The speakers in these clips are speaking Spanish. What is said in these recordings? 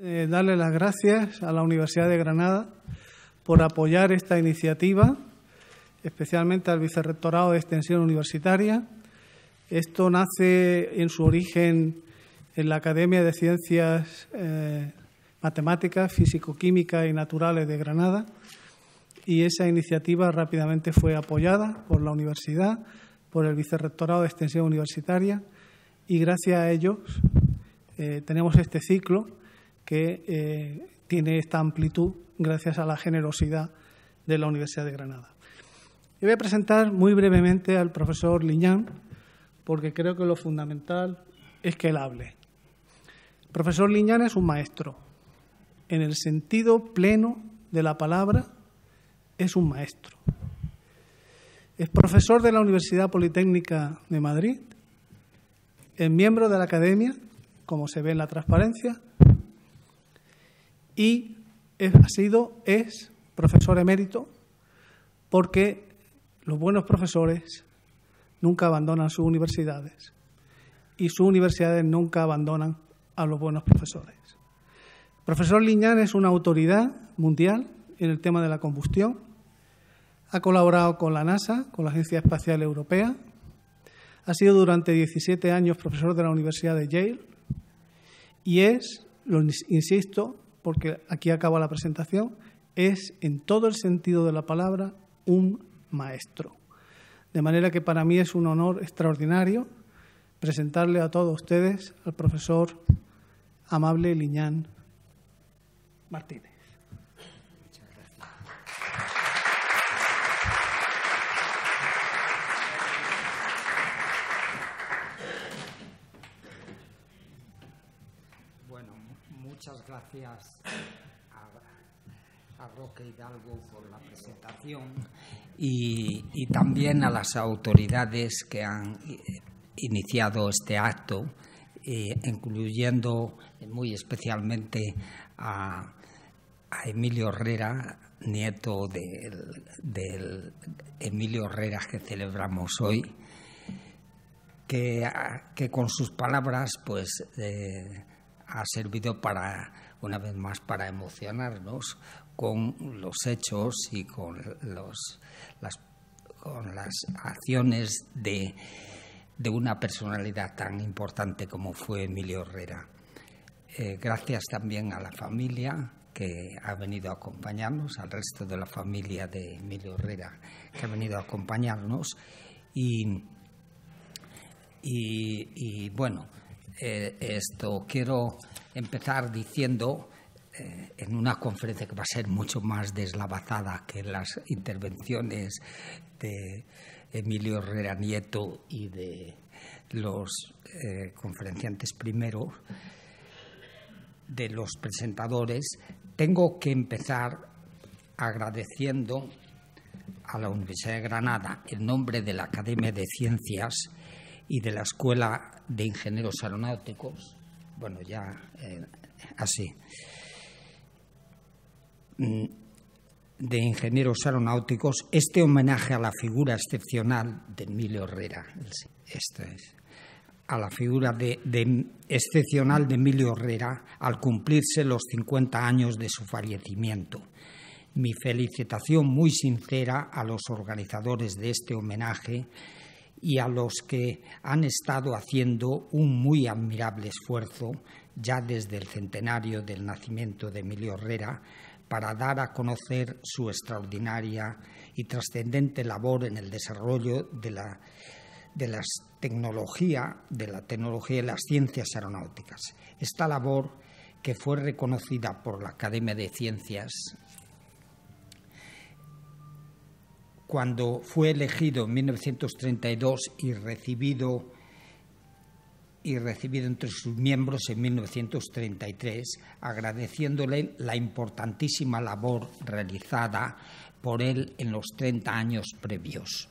Darle las gracias a la Universidad de Granada por apoyar esta iniciativa, especialmente al Vicerrectorado de Extensión Universitaria. Esto nace en su origen en la Academia de Ciencias Matemáticas, Físico-Químicas y Naturales de Granada, y esa iniciativa rápidamente fue apoyada por la universidad, por el Vicerrectorado de Extensión Universitaria, y gracias a ellos tenemos este ciclo que tiene esta amplitud gracias a la generosidad de la Universidad de Granada. Yo voy a presentar muy brevemente al profesor Liñán, porque creo que lo fundamental es que él hable. El profesor Liñán es un maestro. En el sentido pleno de la palabra, es un maestro. Es profesor de la Universidad Politécnica de Madrid, es miembro de la Academia, como se ve en la transparencia, y es profesor emérito, porque los buenos profesores nunca abandonan sus universidades y sus universidades nunca abandonan a los buenos profesores. El profesor Liñán es una autoridad mundial en el tema de la combustión. Ha colaborado con la NASA, con la Agencia Espacial Europea. Ha sido durante 17 años profesor de la Universidad de Yale y es, lo insisto, porque aquí acaba la presentación, es en todo el sentido de la palabra un maestro. De manera que para mí es un honor extraordinario presentarle a todos ustedes al profesor Amable Liñán Martínez. Muchas gracias. Bueno, muchas gracias a Roque Hidalgo por la presentación y también a las autoridades que han iniciado este acto, incluyendo muy especialmente a Emilio Herrera, nieto del Emilio Herrera que celebramos hoy, que con sus palabras pues ha servido para, una vez más, para emocionarnos con los hechos y con las acciones de una personalidad tan importante como fue Emilio Herrera. Gracias también a la familia que ha venido a acompañarnos, al resto de la familia de Emilio Herrera que ha venido a acompañarnos. Y bueno, esto quiero empezar diciendo, en una conferencia que va a ser mucho más deslavazada que las intervenciones de Emilio Herrera Nieto y de los conferenciantes primeros, de los presentadores, tengo que empezar agradeciendo a la Universidad de Granada, en nombre de la Academia de Ciencias y de la Escuela de Ingenieros Aeronáuticos, bueno, ya así, de Ingenieros Aeronáuticos, este homenaje a la figura excepcional de Emilio Herrera. Esto es, a la figura excepcional de Emilio Herrera al cumplirse los 50 años de su fallecimiento. Mi felicitación muy sincera a los organizadores de este homenaje y a los que han estado haciendo un muy admirable esfuerzo ya desde el centenario del nacimiento de Emilio Herrera para dar a conocer su extraordinaria y trascendente labor en el desarrollo de la tecnología y las ciencias aeronáuticas. Esta labor, que fue reconocida por la Academia de Ciencias cuando fue elegido en 1932 y recibido entre sus miembros en 1933, agradeciéndole la importantísima labor realizada por él en los 30 años previos,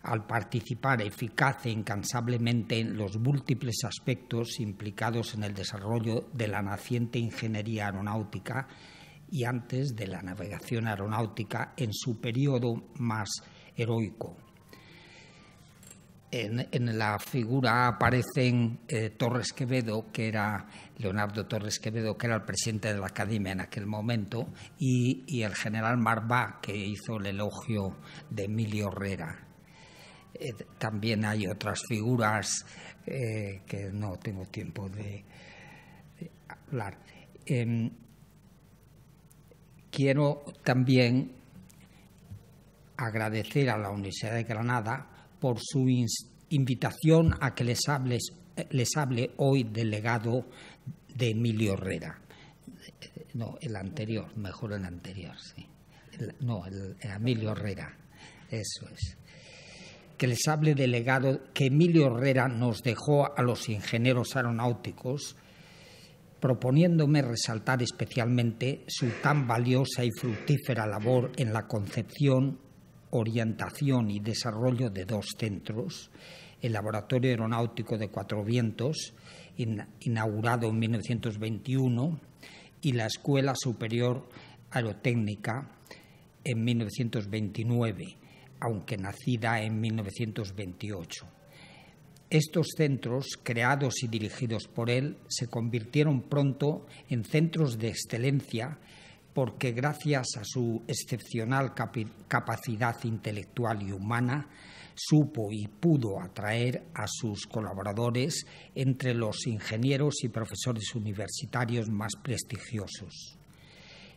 al participar eficaz e incansablemente en los múltiples aspectos implicados en el desarrollo de la naciente ingeniería aeronáutica y antes de la navegación aeronáutica en su periodo más heroico. En la figura aparecen Torres Quevedo, que era Leonardo Torres Quevedo, que era el presidente de la Academia en aquel momento, y el general Marvá, que hizo el elogio de Emilio Herrera. También hay otras figuras que no tengo tiempo de hablar. Quiero también agradecer a la Universidad de Granada por su invitación a que les hable hoy del legado de Emilio Herrera. No, el anterior, mejor el anterior, sí. El Emilio Herrera, eso es. Que les hable del legado que Emilio Herrera nos dejó a los ingenieros aeronáuticos, proponiéndome resaltar especialmente su tan valiosa y fructífera labor en la concepción, orientación y desarrollo de 2 centros, el Laboratorio Aeronáutico de Cuatro Vientos, inaugurado en 1921, y la Escuela Superior Aerotécnica en 1929, aunque nacida en 1928. Estos centros, creados y dirigidos por él, se convirtieron pronto en centros de excelencia porque gracias a su excepcional capacidad intelectual y humana, supo y pudo atraer a sus colaboradores entre los ingenieros y profesores universitarios más prestigiosos.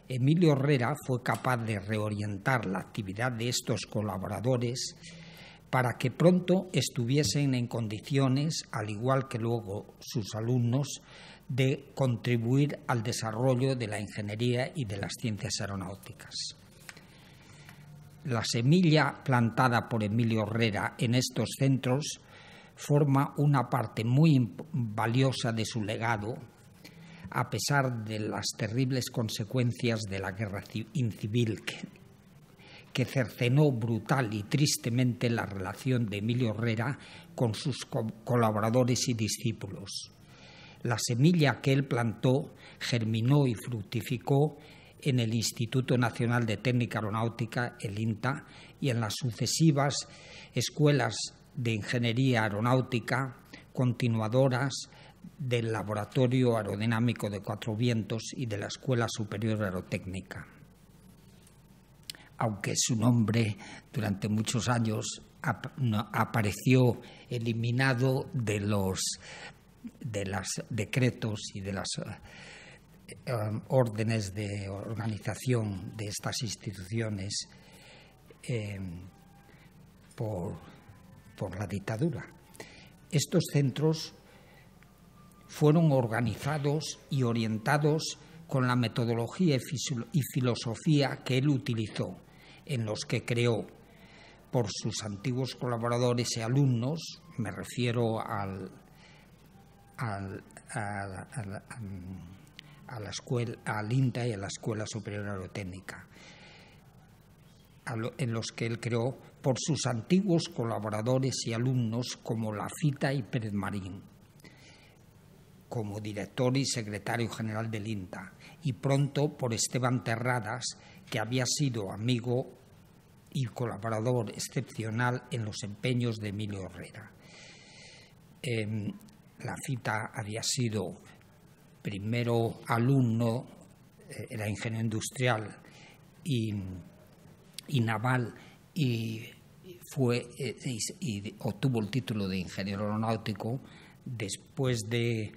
Emilio Herrera fue capaz de reorientar la actividad de estos colaboradores para que pronto estuviesen en condiciones, al igual que luego sus alumnos, de contribuir al desarrollo de la ingeniería y de las ciencias aeronáuticas. La semilla plantada por Emilio Herrera en estos centros forma una parte muy valiosa de su legado, a pesar de las terribles consecuencias de la guerra civil que cercenó brutal y tristemente la relación de Emilio Herrera con sus colaboradores y discípulos. La semilla que él plantó germinó y fructificó en el Instituto Nacional de Técnica Aeronáutica, el INTA, y en las sucesivas escuelas de ingeniería aeronáutica continuadoras del Laboratorio Aerodinámico de Cuatro Vientos y de la Escuela Superior Aerotécnica. Aunque su nombre durante muchos años apareció eliminado de los decretos y de las órdenes de organización de estas instituciones por la dictadura. Estos centros fueron organizados y orientados con la metodología y filosofía que él utilizó, en los que creó por sus antiguos colaboradores y alumnos, me refiero a la escuela, al INTA y a la Escuela Superior Aerotécnica, en los que él creó por sus antiguos colaboradores y alumnos como Lafita y Pérez Marín, como director y secretario general del INTA, y pronto por Esteban Terradas, que había sido amigo y colaborador excepcional en los empeños de Emilio Herrera. Lafita había sido primero alumno, era ingeniero industrial y naval, y obtuvo el título de ingeniero aeronáutico después de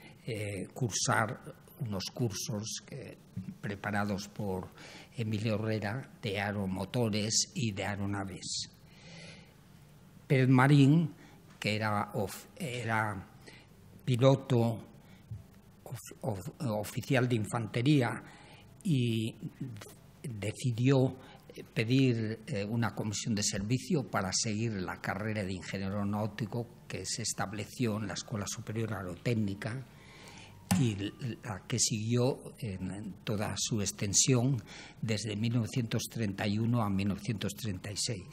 cursar unos cursos preparados por Emilio Herrera de aeromotores y de aeronaves. Pérez Marín, que era piloto oficial de infantería, y decidió pedir una comisión de servicio para seguir la carrera de ingeniero aeronáutico que se estableció en la Escuela Superior Aerotécnica y la que siguió en toda su extensión desde 1931 a 1936.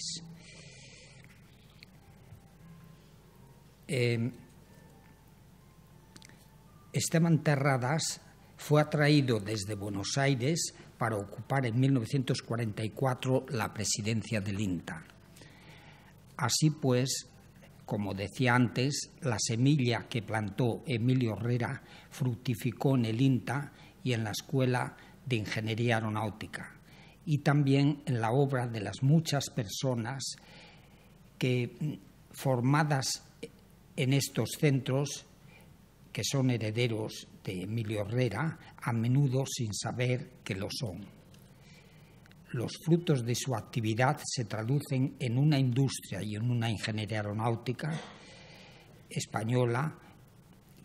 Esteban Terradas fue atraído desde Buenos Aires para ocupar en 1944 la presidencia del INTA. Así pues, Como decía antes, la semilla que plantó Emilio Herrera fructificó en el INTA y en la Escuela de Ingeniería Aeronáutica, y también en la obra de las muchas personas que, formadas en estos centros, que son herederos de Emilio Herrera, a menudo sin saber que lo son. Los frutos de su actividad se traducen en una industria y en una ingeniería aeronáutica española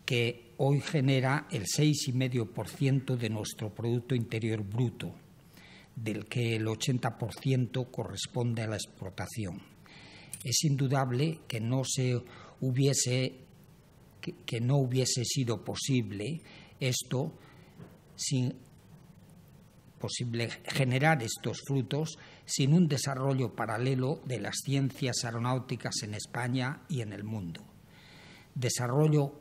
que hoy genera el 6,5% de nuestro Producto Interior Bruto, del que el 80% corresponde a la exportación. Es indudable que no hubiese sido posible generar estos frutos sin un desarrollo paralelo de las ciencias aeronáuticas en España y en el mundo. Desarrollo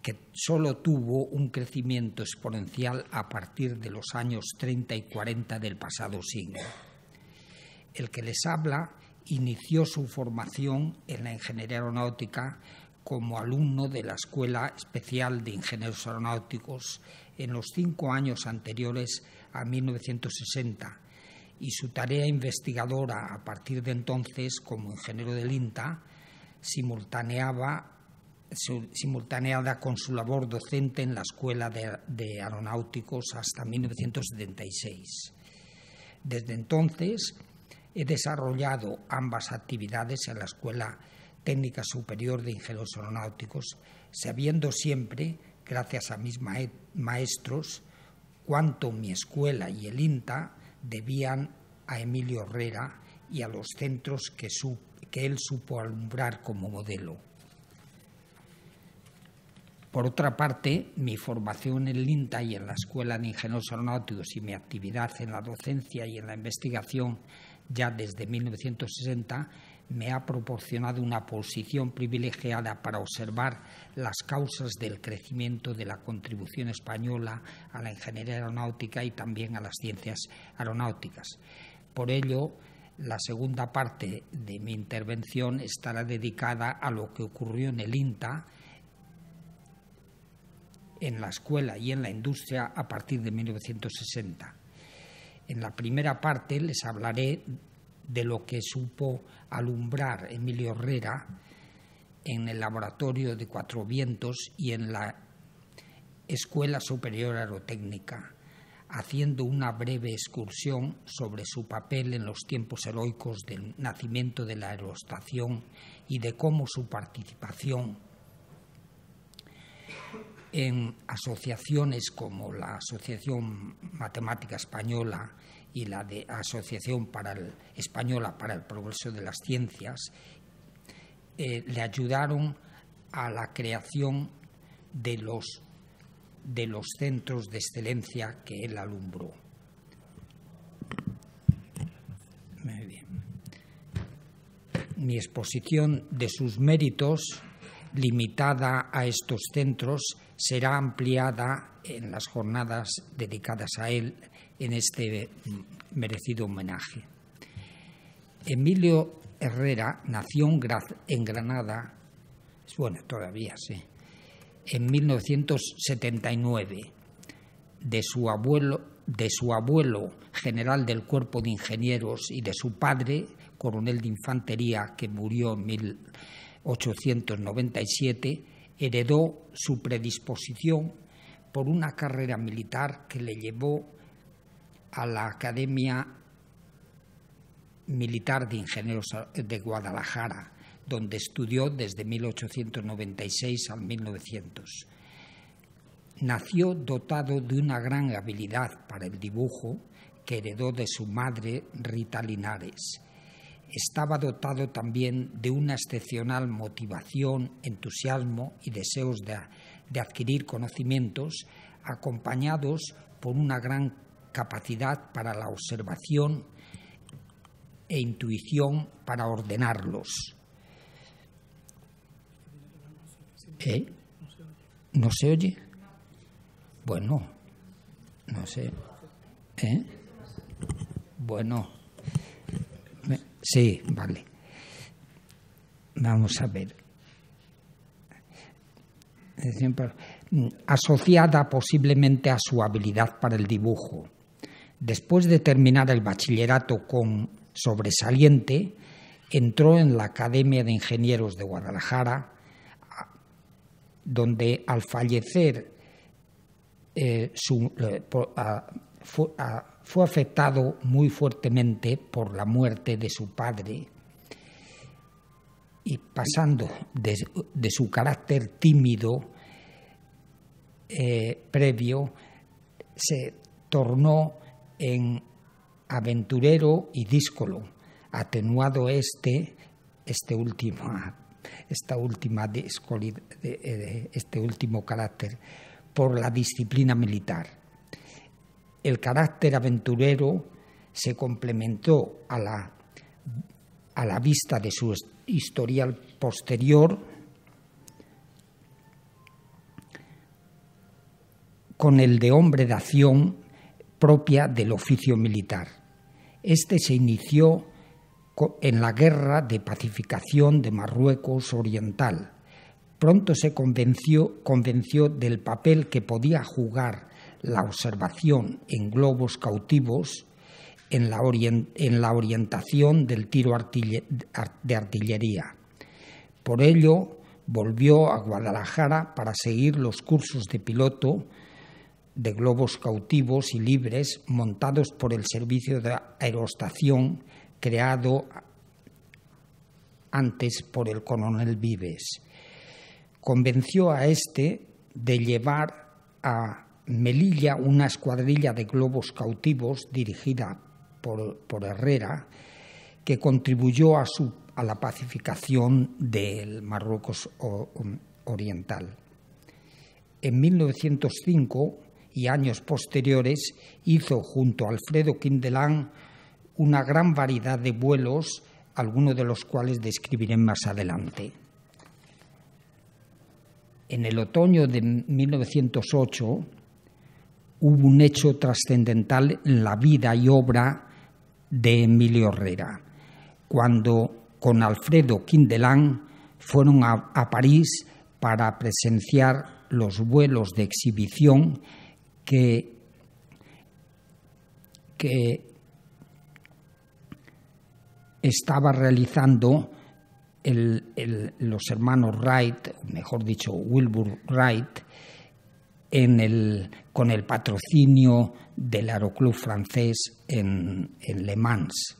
que solo tuvo un crecimiento exponencial a partir de los años 30 y 40 del pasado siglo. El que les habla inició su formación en la ingeniería aeronáutica como alumno de la Escuela Especial de Ingenieros Aeronáuticos en los 5 años anteriores a 1960, y su tarea investigadora a partir de entonces como ingeniero del INTA simultaneada con su labor docente en la Escuela de Aeronáuticos hasta 1976. Desde entonces he desarrollado ambas actividades en la Escuela Técnica Superior de Ingenieros Aeronáuticos, sabiendo siempre, gracias a mis maestros, cuánto mi escuela y el INTA debían a Emilio Herrera y a los centros que él supo alumbrar como modelo. Por otra parte, mi formación en el INTA y en la Escuela de Ingenieros Aeronáuticos y mi actividad en la docencia y en la investigación ya desde 1960 me ha proporcionado una posición privilegiada para observar las causas del crecimiento de la contribución española a la ingeniería aeronáutica y también a las ciencias aeronáuticas. Por ello, la segunda parte de mi intervención estará dedicada a lo que ocurrió en el INTA, en la escuela y en la industria a partir de 1960. En la primera parte les hablaré de lo que supo alumbrar Emilio Herrera en el Laboratorio de Cuatro Vientos y en la Escuela Superior Aerotécnica, haciendo una breve excursión sobre su papel en los tiempos heroicos del nacimiento de la aerostación y de cómo su participación en asociaciones como la Asociación Matemática Española y la de Asociación Española para el Progreso de las Ciencias le ayudaron a la creación de los centros de excelencia que él alumbró. Muy bien. Mi exposición de sus méritos, limitada a estos centros, será ampliada en las jornadas dedicadas a él en este merecido homenaje. Emilio Herrera nació en Granada, bueno, todavía sí, en 1979, de su abuelo general del Cuerpo de Ingenieros y de su padre, coronel de infantería, que murió en 1897, heredó su predisposición por una carrera militar que le llevó a la Academia Militar de Ingenieros de Guadalajara, donde estudió desde 1896 al 1900. Nació dotado de una gran habilidad para el dibujo que heredó de su madre, Rita Linares. Estaba dotado también de una excepcional motivación, entusiasmo y deseos de adquirir conocimientos, acompañados por una gran capacidad para la observación e intuición para ordenarlos. ¿No se oye? Bueno, no sé. Bueno. Sí, vale. Vamos a ver. asociada posiblemente a su habilidad para el dibujo. Después de terminar el bachillerato con sobresaliente, entró en la Academia de Ingenieros de Guadalajara, donde al fallecer fue afectado muy fuertemente por la muerte de su padre, y pasando de su carácter tímido previo, se tornó en aventurero y díscolo, atenuado este último carácter por la disciplina militar. El carácter aventurero se complementó a la vista de su historial posterior con el de hombre de acción propia del oficio militar. Este se inició en la guerra de pacificación de Marruecos Oriental. Pronto se convenció del papel que podía jugar la observación en globos cautivos en la orientación del tiro de artillería. Por ello, volvió a Guadalajara para seguir los cursos de piloto de globos cautivos y libres montados por el Servicio de Aerostación, creado antes por el coronel Vives. Convenció a este de llevar a Melilla una escuadrilla de globos cautivos dirigida por Herrera, que contribuyó a la pacificación del Marruecos Oriental. En 1905 y años posteriores hizo junto a Alfredo Quindelán una gran variedad de vuelos, algunos de los cuales describiré más adelante. En el otoño de 1908 hubo un hecho trascendental en la vida y obra de Emilio Herrera, cuando con Alfredo Quindelán fueron a París para presenciar los vuelos de exhibición que estaba realizando los hermanos Wright, mejor dicho, Wilbur Wright, con el patrocinio del Aeroclub francés en Le Mans.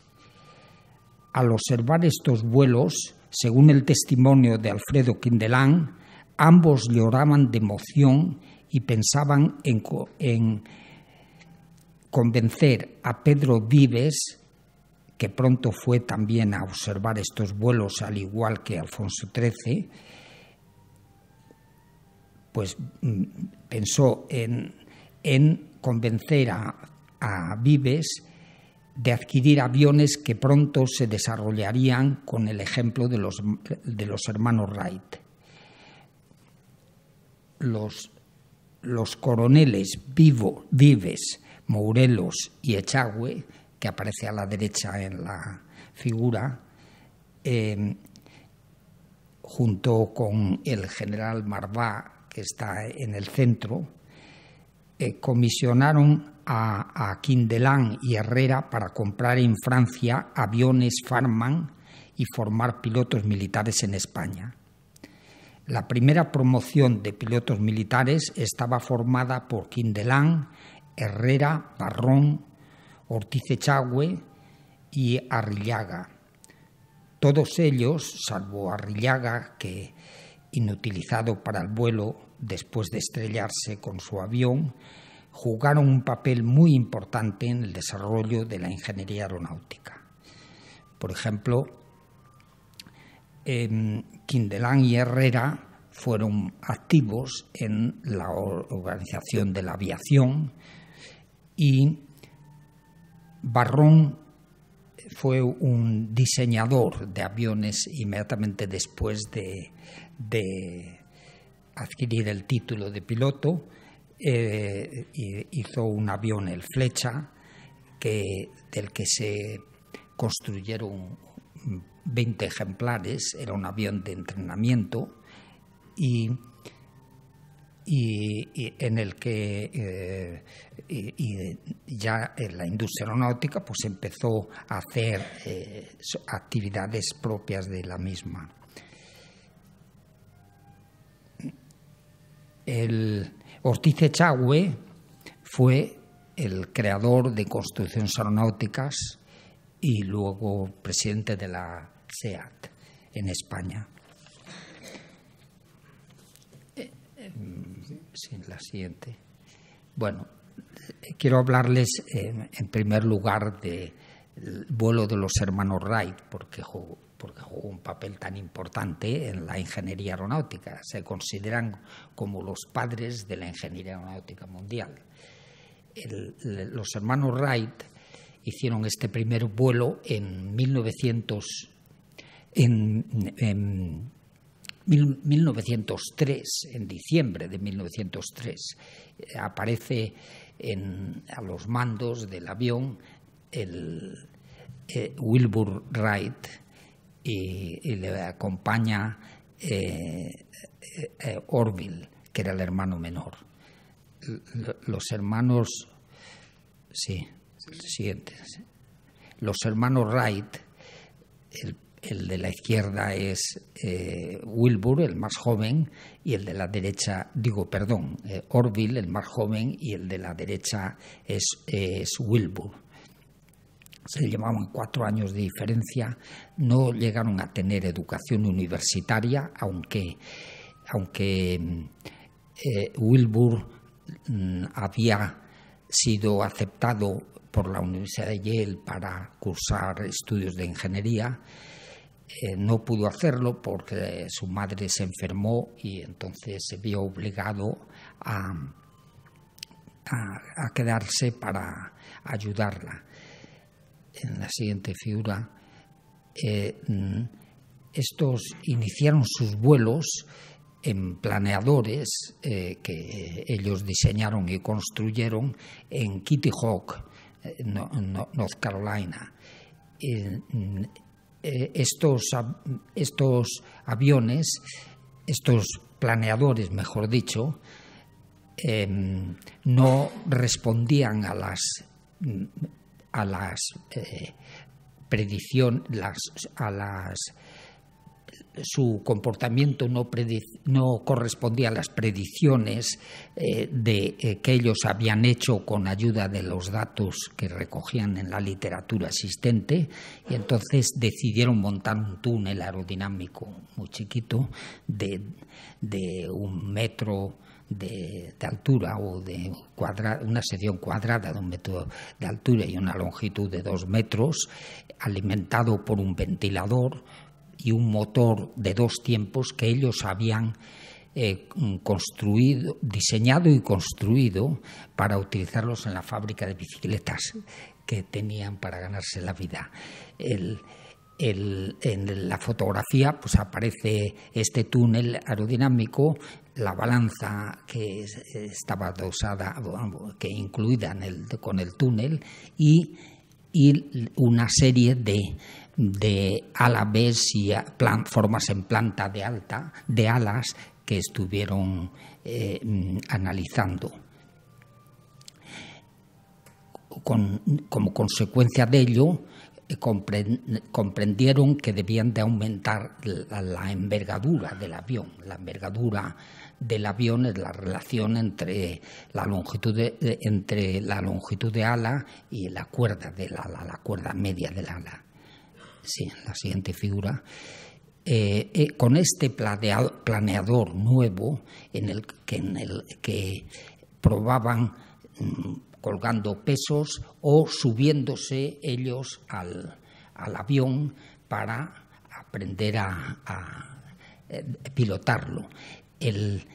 Al observar estos vuelos, según el testimonio de Alfredo Quindelán, ambos lloraban de emoción y pensaban en convencer a Pedro Vives, que pronto fue también a observar estos vuelos, al igual que Alfonso XIII, pues pensó en convencer a Vives de adquirir aviones que pronto se desarrollarían con el ejemplo de los hermanos Wright. Los coroneles Vives, Mourelos y Echagüe, que aparece a la derecha en la figura, junto con el general Marvá, que está en el centro, comisionaron a Quindelán y Herrera para comprar en Francia aviones Farman y formar pilotos militares en España. La primera promoción de pilotos militares estaba formada por Quindelán, Herrera, Barrón, Ortiz Echagüe y Arrillaga. Todos ellos, salvo Arrillaga, que inutilizado para el vuelo después de estrellarse con su avión, jugaron un papel muy importante en el desarrollo de la ingeniería aeronáutica. Por ejemplo, Quindelán y Herrera fueron activos en la organización de la aviación y Barrón fue un diseñador de aviones inmediatamente después de adquirir el título de piloto. Hizo un avión, el Flecha, del que se construyeron 20 ejemplares. Era un avión de entrenamiento y y en el que ya en la industria aeronáutica pues empezó a hacer actividades propias de la misma. El Ortiz Echagüe fue el creador de Construcciones Aeronáuticas y luego presidente de la SEAT en España. Sí, la siguiente. Bueno, quiero hablarles en primer lugar del vuelo de los hermanos Wright, porque jugó un papel tan importante en la ingeniería aeronáutica. Se consideran como los padres de la ingeniería aeronáutica mundial. Los hermanos Wright hicieron este primer vuelo en 1903, en diciembre de 1903. Aparece a los mandos del avión el Wilbur Wright y le acompaña Orville, que era el hermano menor. Los hermanos... Sí, siguientes. Los hermanos Wright, el de la izquierda es Wilbur, el más joven, y el de la derecha, Orville, el más joven, y el de la derecha es Wilbur. Se llevaban 4 años de diferencia, no llegaron a tener educación universitaria, aunque Wilbur había sido aceptado por la Universidad de Yale para cursar estudios de ingeniería. No pudo hacerlo porque su madre se enfermó y entonces se vio obligado a quedarse para ayudarla. En la siguiente figura, estos iniciaron sus vuelos en planeadores que ellos diseñaron y construyeron en Kitty Hawk, North Carolina. Estos aviones, estos planeadores, mejor dicho, no respondían a las predicciones, su comportamiento no correspondía a las predicciones que ellos habían hecho con ayuda de los datos que recogían en la literatura existente, y entonces decidieron montar un túnel aerodinámico muy chiquito de 1 metro de altura, o de una sección cuadrada de 1 metro de altura y una longitud de 2 metros, alimentado por un ventilador y un motor de 2 tiempos que ellos habían diseñado y construido para utilizarlos en la fábrica de bicicletas que tenían para ganarse la vida. En la fotografía pues aparece este túnel aerodinámico, la balanza que estaba adosada, que incluida con el túnel, y una serie de alabés y formas en planta de alas que estuvieron analizando. Como consecuencia de ello, comprendieron que debían de aumentar la envergadura del avión. La envergadura del avión es la relación entre la longitud de ala y la cuerda del ala, la cuerda media del ala. Sí, la siguiente figura. Con este planeador nuevo en el que probaban colgando pesos o subiéndose ellos al avión para aprender a pilotarlo. El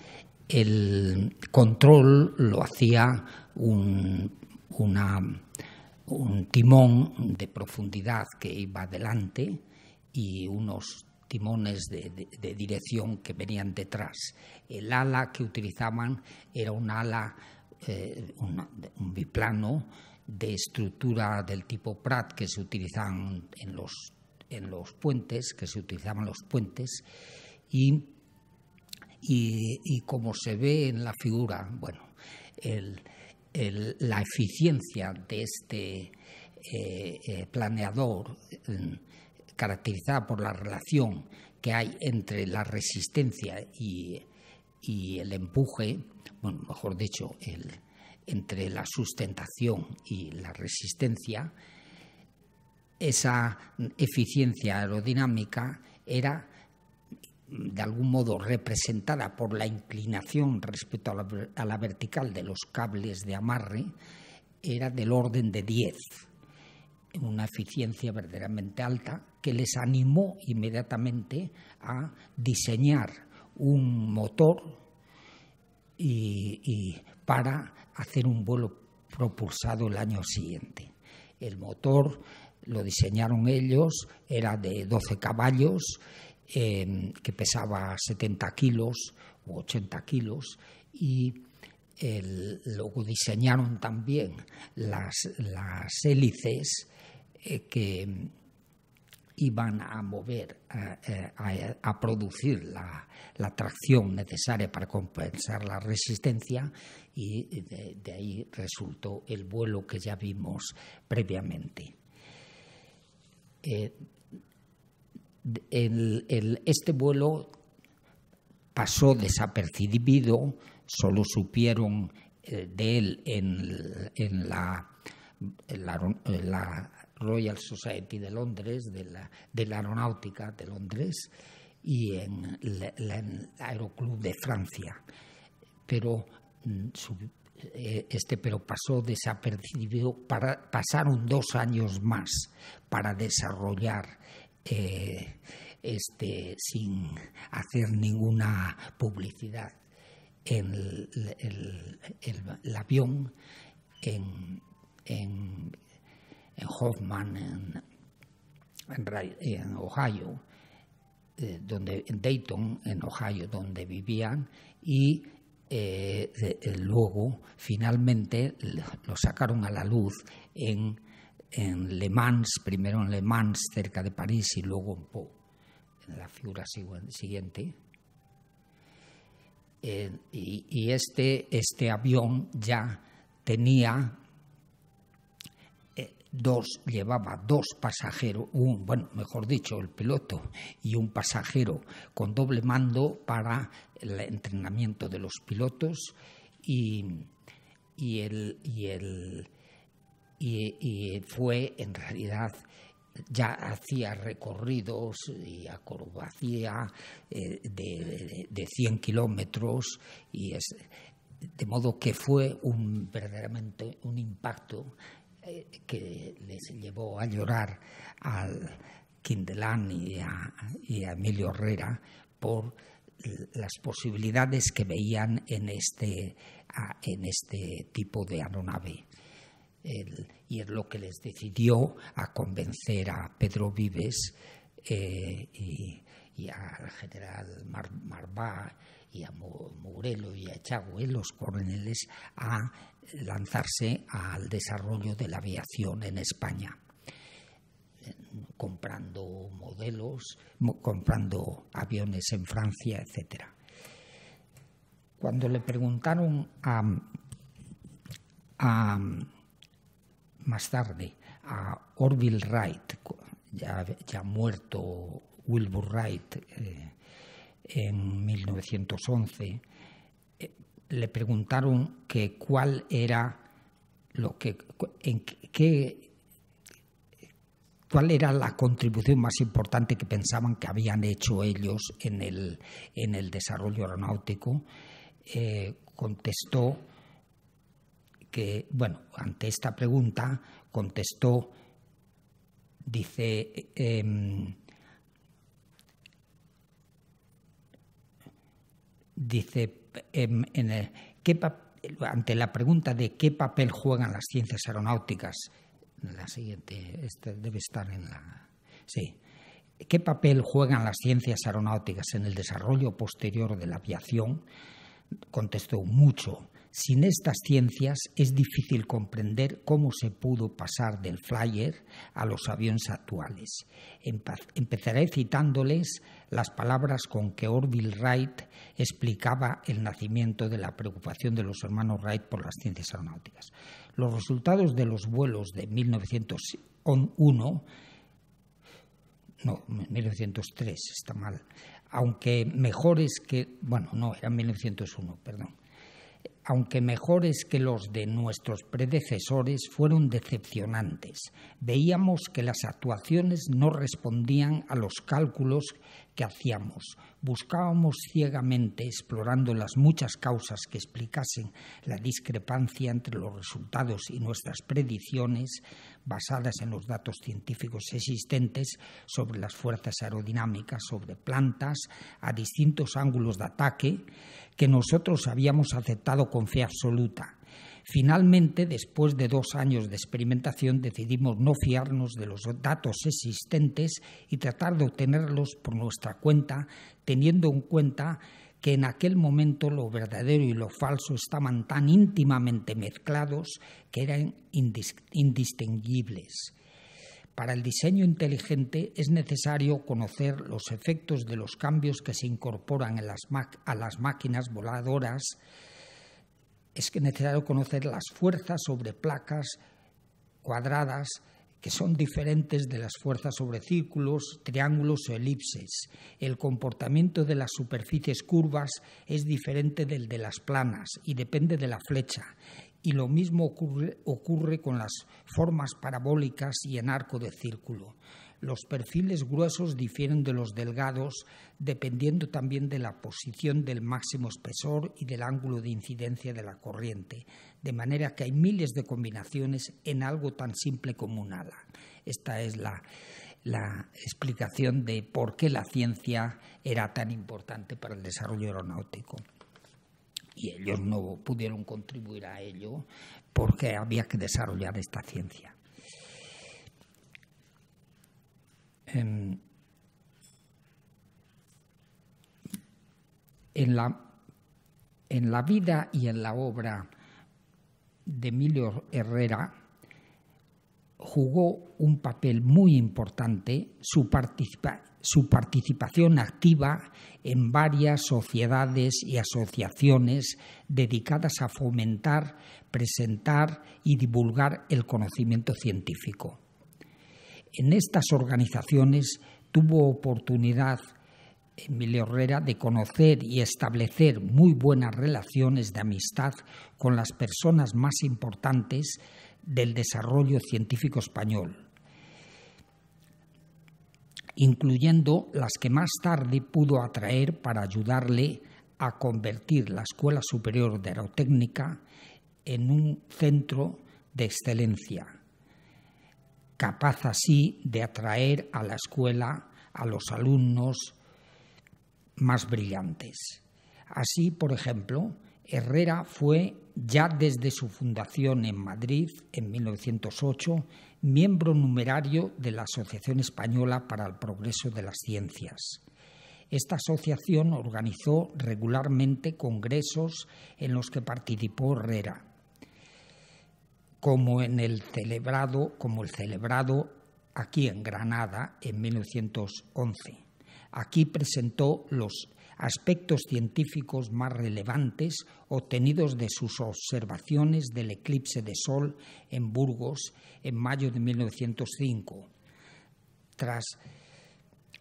control lo hacía un timón de profundidad que iba adelante y unos timones de dirección que venían detrás. El ala que utilizaban era un ala, un biplano de estructura del tipo Pratt que se utilizaban en los puentes, y y como se ve en la figura, bueno, la eficiencia de este planeador, caracterizada por la relación que hay entre la resistencia y el empuje, bueno, mejor dicho, entre la sustentación y la resistencia, esa eficiencia aerodinámica era de algún modo representada por la inclinación respecto a la vertical de los cables de amarre, era del orden de 10, una eficiencia verdaderamente alta que les animó inmediatamente a diseñar un motor y para hacer un vuelo propulsado el año siguiente. El motor lo diseñaron ellos, era de 12 caballos, que pesaba 70 kilos u 80 kilos, y luego diseñaron también las hélices que iban a mover, a producir la tracción necesaria para compensar la resistencia, y de ahí resultó el vuelo que ya vimos previamente. Este vuelo pasó desapercibido, solo supieron de él en la Royal Society de Londres, de la Aeronáutica de Londres, y en el Aeroclub de Francia. Pero pasó desapercibido. Pasaron 2 años más para desarrollar sin hacer ninguna publicidad el avión en Hoffman, en Ohio, en Dayton, en Ohio, donde vivían, y luego finalmente lo sacaron a la luz en Le Mans, primero en Le Mans cerca de París y luego en Pau, en la figura siguiente. Y este avión ya tenía llevaba 2 pasajeros, el piloto y un pasajero con doble mando para el entrenamiento de los pilotos, y fue en realidad, ya hacía recorridos y acrobacia de 100 kilómetros, de modo que fue verdaderamente un impacto que les llevó a llorar al Quindelán y a Emilio Herrera por las posibilidades que veían en este tipo de aeronave. Y es lo que les decidió a convencer a Pedro Vives y al general Marvá y a Mourelo y a Echagüe, los coroneles, a lanzarse al desarrollo de la aviación en España, comprando modelos, comprando aviones en Francia, etc. Cuando le preguntaron más tarde a Orville Wright, ya muerto Wilbur Wright, en 1911, le preguntaron que cuál era cuál era la contribución más importante que pensaban que habían hecho ellos en el desarrollo aeronáutico. Contestó que, ante esta pregunta, dice, ante la pregunta de qué papel juegan las ciencias aeronáuticas, la siguiente, debe estar en la... Sí. ¿Qué papel juegan las ciencias aeronáuticas en el desarrollo posterior de la aviación? Contestó: mucho. Sin estas ciencias es difícil comprender cómo se pudo pasar del flyer a los aviones actuales. Empezaré citándoles las palabras con que Orville Wright explicaba el nacimiento de la preocupación de los hermanos Wright por las ciencias aeronáuticas. Los resultados de los vuelos de 1903, está mal, aunque mejores que, eran 1901, perdón. Aunque mejores que los de nuestros predecesores, fueron decepcionantes. Veíamos que las actuaciones no respondían a los cálculos que hacíamos. Buscábamos ciegamente, explorando las muchas causas que explicasen la discrepancia entre los resultados y nuestras predicciones, basadas en los datos científicos existentes sobre las fuerzas aerodinámicas, sobre plantas, a distintos ángulos de ataque, que nosotros habíamos aceptado con fe absoluta. Finalmente, después de 2 años de experimentación, decidimos no fiarnos de los datos existentes y tratar de obtenerlos por nuestra cuenta, teniendo en cuenta que en aquel momento lo verdadero y lo falso estaban tan íntimamente mezclados que eran indistinguibles. Para el diseño inteligente es necesario conocer los efectos de los cambios que se incorporan a las máquinas voladoras. Es necesario conocer las fuerzas sobre placas cuadradas que son diferentes de las fuerzas sobre círculos, triángulos o elipses. El comportamiento de las superficies curvas es diferente del de las planas y depende de la flecha. Y lo mismo ocurre con las formas parabólicas y en arco de círculo. Los perfiles gruesos difieren de los delgados dependiendo también de la posición del máximo espesor y del ángulo de incidencia de la corriente, de manera que hay miles de combinaciones en algo tan simple como un ala. Esta es la explicación de por qué la ciencia era tan importante para el desarrollo aeronáutico. Y ellos no pudieron contribuir a ello porque había que desarrollar esta ciencia. En la vida y en la obra de Emilio Herrera jugó un papel muy importante su participación activa en varias sociedades y asociaciones dedicadas a fomentar, presentar y divulgar el conocimiento científico. En estas organizaciones tuvo oportunidad Emilio Herrera de conocer y establecer muy buenas relaciones de amistad con las personas más importantes del desarrollo científico español, incluyendo las que más tarde pudo atraer para ayudarle a convertir la Escuela Superior de Aerotécnica en un centro de excelencia, capaz así de atraer a la escuela a los alumnos más brillantes. Así, por ejemplo, Herrera fue, ya desde su fundación en Madrid en 1908, miembro numerario de la Asociación Española para el Progreso de las Ciencias. Esta asociación organizó regularmente congresos en los que participó Herrera, como el celebrado aquí en Granada en 1911. Aquí presentó los aspectos científicos más relevantes obtenidos de sus observaciones del eclipse de Sol en Burgos en mayo de 1905, tras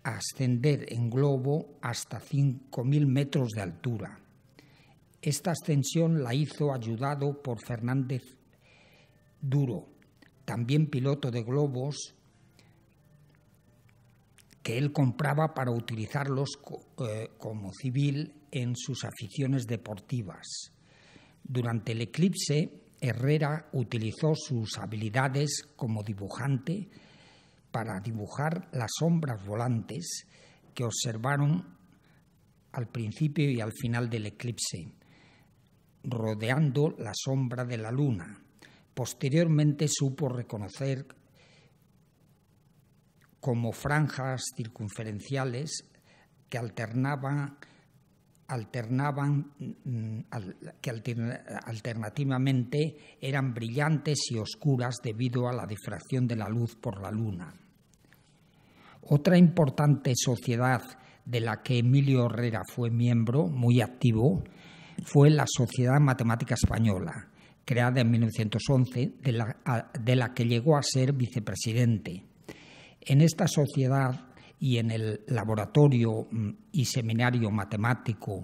ascender en globo hasta 5.000 metros de altura. Esta ascensión la hizo ayudado por Fernández Duro, también piloto de globos, que él compraba para utilizarlos como civil en sus aficiones deportivas. Durante el eclipse, Herrera utilizó sus habilidades como dibujante para dibujar las sombras volantes que observaron al principio y al final del eclipse, rodeando la sombra de la luna. Posteriormente supo reconocer como franjas circunferenciales que alternaban alternativamente eran brillantes y oscuras debido a la difracción de la luz por la luna. Otra importante sociedad de la que Emilio Herrera fue miembro muy activo fue la Sociedad Matemática Española, creada en 1911, de la que llegó a ser vicepresidente. En esta sociedad y en el laboratorio y seminario matemático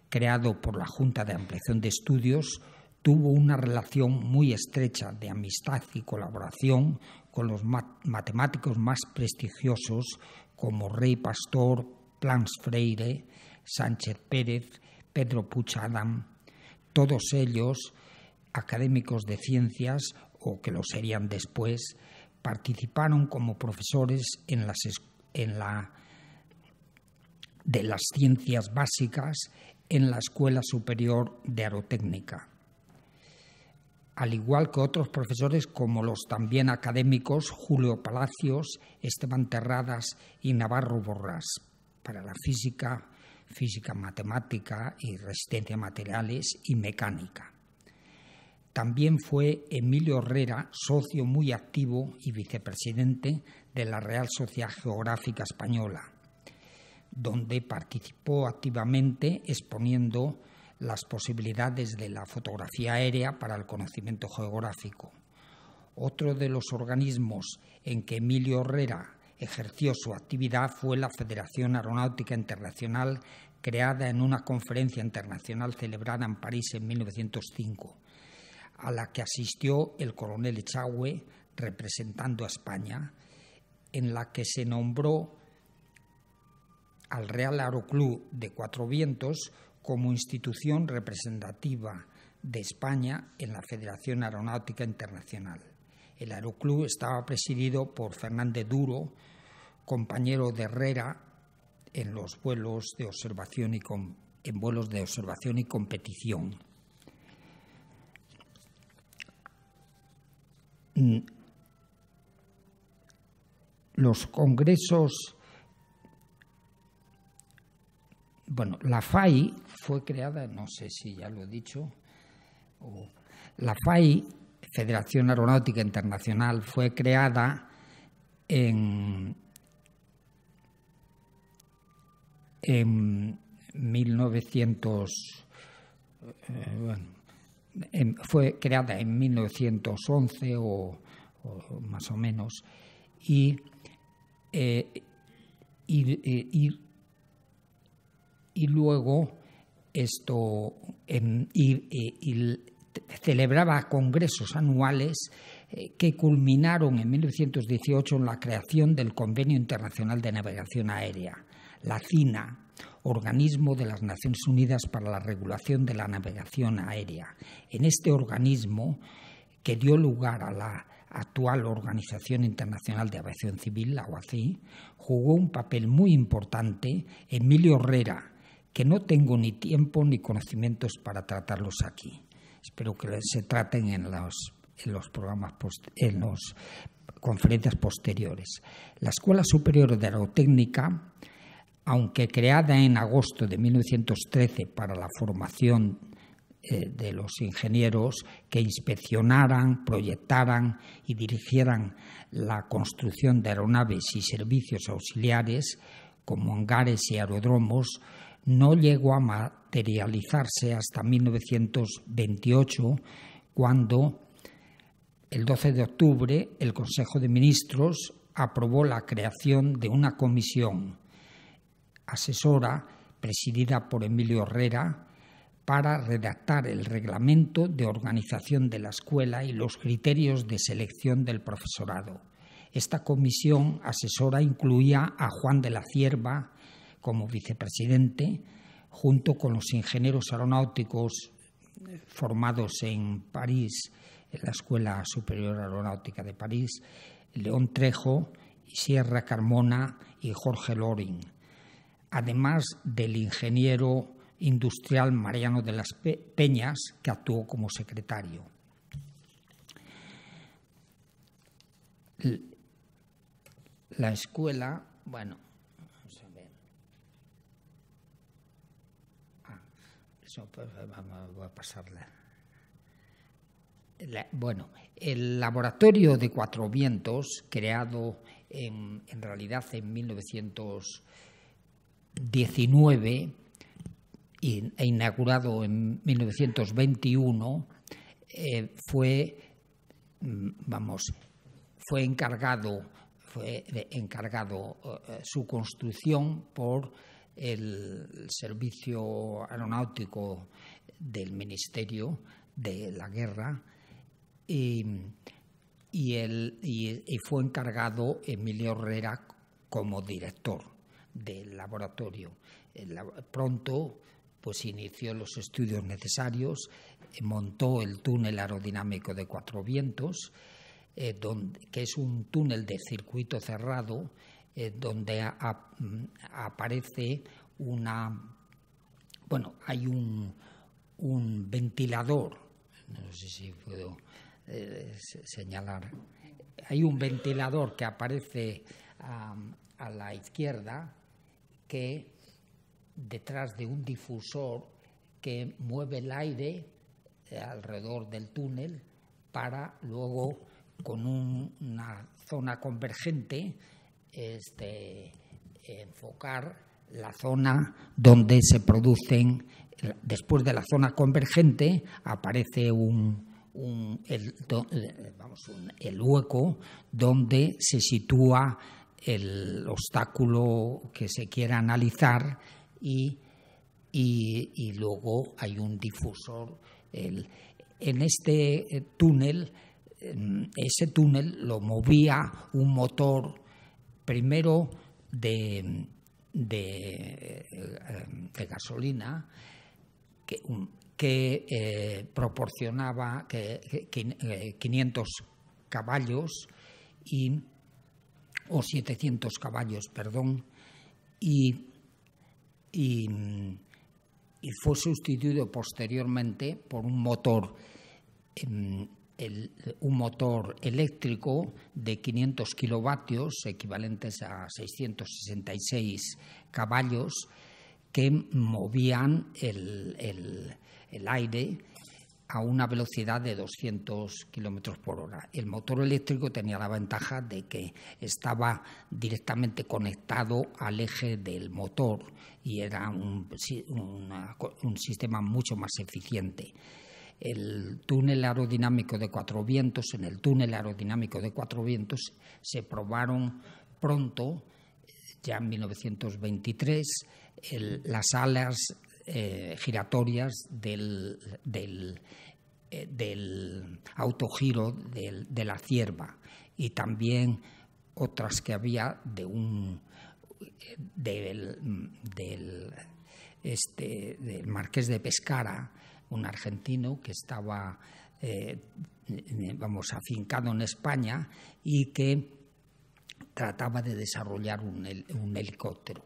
creado por la Junta de Ampliación de Estudios, tuvo una relación muy estrecha de amistad y colaboración con los matemáticos más prestigiosos como Rey Pastor, Plans Freire, Sánchez Pérez, Pedro Puig Adam, todos ellos académicos de ciencias o que lo serían después, participaron como profesores de las ciencias básicas en la Escuela Superior de Aerotécnica, al igual que otros profesores como los también académicos Julio Palacios, Esteban Terradas y Navarro Borrás, para la física matemática y resistencia a materiales y mecánica. También fue Emilio Herrera socio muy activo y vicepresidente de la Real Sociedad Geográfica Española, donde participó activamente exponiendo las posibilidades de la fotografía aérea para el conocimiento geográfico. Otro de los organismos en que Emilio Herrera ejerció su actividad fue la Federación Aeronáutica Internacional, creada en una conferencia internacional celebrada en París en 1905, a la que asistió el coronel Echagüe representando a España, en la que se nombró al Real Aeroclub de Cuatro Vientos como institución representativa de España en la Federación Aeronáutica Internacional. El Aeroclub estaba presidido por Fernández Duro, compañero de Herrera en los vuelos de observación y competición. Los congresos, la FAI fue creada, no sé si ya lo he dicho, la FAI, Federación Aeronáutica Internacional, fue creada en 1911 o más o menos, y luego celebraba congresos anuales que culminaron en 1918 en la creación del Convenio Internacional de Navegación Aérea, la CINA, organismo de las Naciones Unidas para la regulación de la navegación aérea. En este organismo, que dio lugar a la actual Organización Internacional de Aviación Civil, la OACI, jugó un papel muy importante Emilio Herrera, que no tengo ni tiempo ni conocimientos para tratarlos aquí. Espero que se traten en las conferencias posteriores. La Escuela Superior de Aerotécnica, aunque creada en agosto de 1913 para la formación de los ingenieros que inspeccionaran, proyectaran y dirigieran la construcción de aeronaves y servicios auxiliares, como hangares y aeródromos, no llegó a materializarse hasta 1928, cuando el 12 de octubre el Consejo de Ministros aprobó la creación de una comisión asesora presidida por Emilio Herrera para redactar el reglamento de organización de la escuela y los criterios de selección del profesorado. Esta comisión asesora incluía a Juan de la Cierva como vicepresidente, junto con los ingenieros aeronáuticos formados en París, en la Escuela Superior Aeronáutica de París, León Trejo, Sierra Carmona y Jorge Loring, además del ingeniero industrial Mariano de las Peñas, que actuó como secretario. La escuela, vamos a ver. Eso, pues, voy a pasarla. Bueno, el laboratorio de Cuatro Vientos, creado en realidad en 1919 e inaugurado en 1921, fue encargado su construcción por el Servicio Aeronáutico del Ministerio de la Guerra y fue encargado Emilio Herrera como director del laboratorio. Pronto pues inició los estudios necesarios, montó el túnel aerodinámico de Cuatro Vientos, que es un túnel de circuito cerrado, donde aparece hay un ventilador, no sé si puedo señalar, hay un ventilador que aparece a la izquierda, que detrás de un difusor que mueve el aire alrededor del túnel para luego, con una zona convergente, enfocar la zona donde se producen. Después de la zona convergente aparece el hueco donde se sitúa el obstáculo que se quiera analizar y luego hay un difusor. En este túnel, ese túnel lo movía un motor primero de gasolina que proporcionaba 500 caballos o 700 caballos, perdón, y fue sustituido posteriormente por un motor eléctrico de 500 kilovatios, equivalentes a 666 caballos, que movían el aire a una velocidad de 200 kilómetros por hora. El motor eléctrico tenía la ventaja de que estaba directamente conectado al eje del motor y era un sistema mucho más eficiente. En el túnel aerodinámico de Cuatro Vientos se probaron pronto, ya en 1923, las alas giratorias del autogiro de la cierva, y también otras que había del marqués de Pescara, un argentino que estaba afincado en España y que trataba de desarrollar un helicóptero.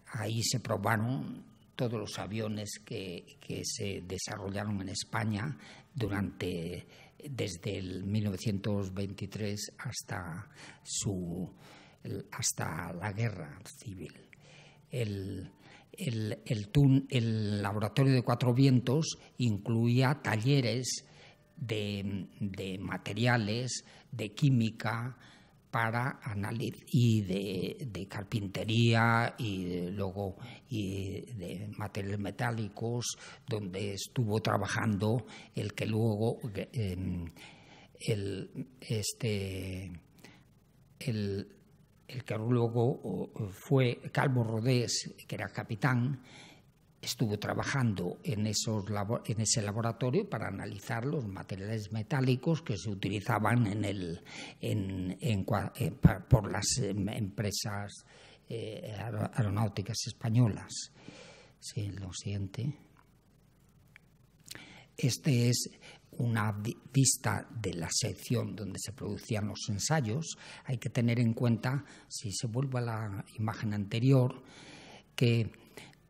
Ahí se probaron todos los aviones que se desarrollaron en España desde el 1923 hasta la guerra civil. El laboratorio de Cuatro Vientos incluía talleres de materiales, de química, para análisis, y de carpintería y de materiales metálicos, donde estuvo trabajando el que luego fue Calvo Rodés, que era capitán. Estuvo trabajando en ese laboratorio para analizar los materiales metálicos que se utilizaban por las empresas aeronáuticas españolas. Sí, lo siguiente. Este es una vista de la sección donde se producían los ensayos. Hay que tener en cuenta, si se vuelve a la imagen anterior, que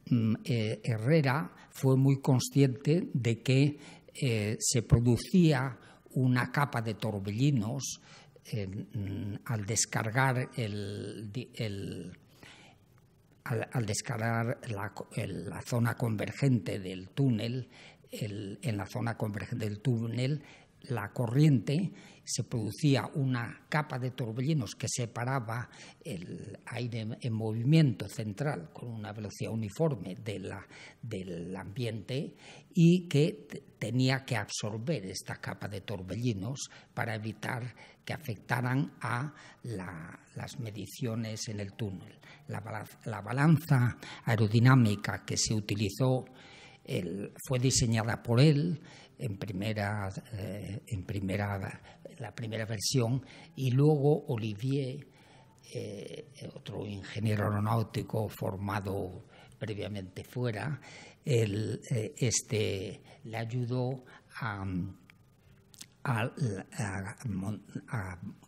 Herrera fue muy consciente de que se producía una capa de torbellinos al descargar al descargar la zona convergente del túnel, en la zona convergente del túnel, la corriente, se producía una capa de torbellinos que separaba el aire en movimiento central con una velocidad uniforme del ambiente, y que tenía que absorber esta capa de torbellinos para evitar que afectaran a las mediciones en el túnel. La balanza aerodinámica que se utilizó fue diseñada por él la primera versión, y luego Olivier, otro ingeniero aeronáutico formado previamente fuera, le ayudó a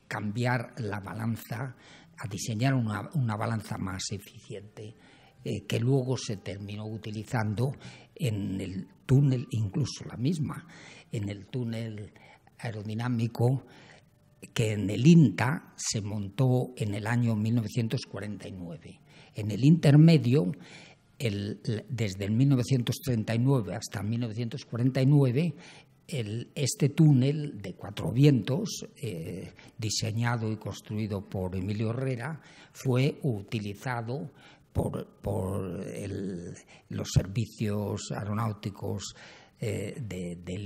cambiar la balanza, a diseñar una balanza más eficiente, que luego se terminó utilizando en el túnel, incluso la misma, en el túnel aerodinámico que en el INTA se montó en el año 1949. En el intermedio, desde el 1939 hasta 1949, este túnel de Cuatro Vientos, diseñado y construido por Emilio Herrera, fue utilizado por los servicios aeronáuticos del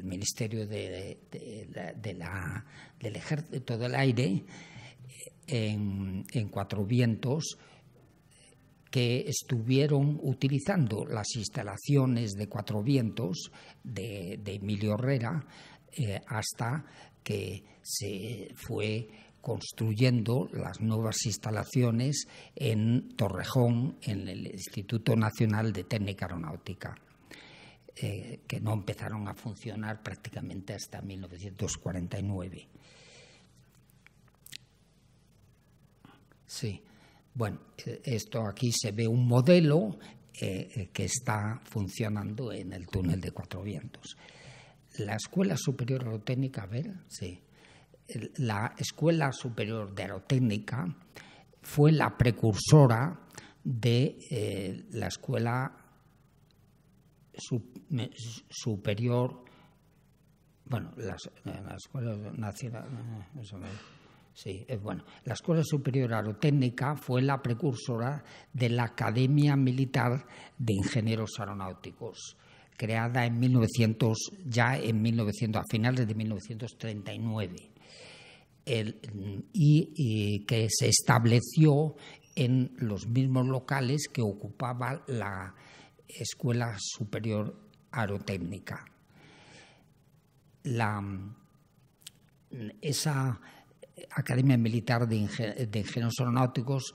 Ministerio del Ejército del Aire en Cuatro Vientos, que estuvieron utilizando las instalaciones de Cuatro Vientos de Emilio Herrera hasta que se fue construyendo las nuevas instalaciones en Torrejón, en el Instituto Nacional de Técnica Aeronáutica, que no empezaron a funcionar prácticamente hasta 1949. Sí, bueno, esto aquí se ve un modelo que está funcionando en el túnel de Cuatro Vientos. La Escuela Superior Aerotécnica, a ver, sí. La Escuela Superior de Aerotécnica fue la precursora de la Escuela Superior, bueno, la Escuela Nacional, sí, bueno, la Escuela Superior Aerotécnica fue la precursora de la Academia Militar de Ingenieros Aeronáuticos, creada en 1900, a finales de 1939. Y que se estableció en los mismos locales que ocupaba la Escuela Superior Aerotécnica. Esa Academia Militar de Ingenieros Aeronáuticos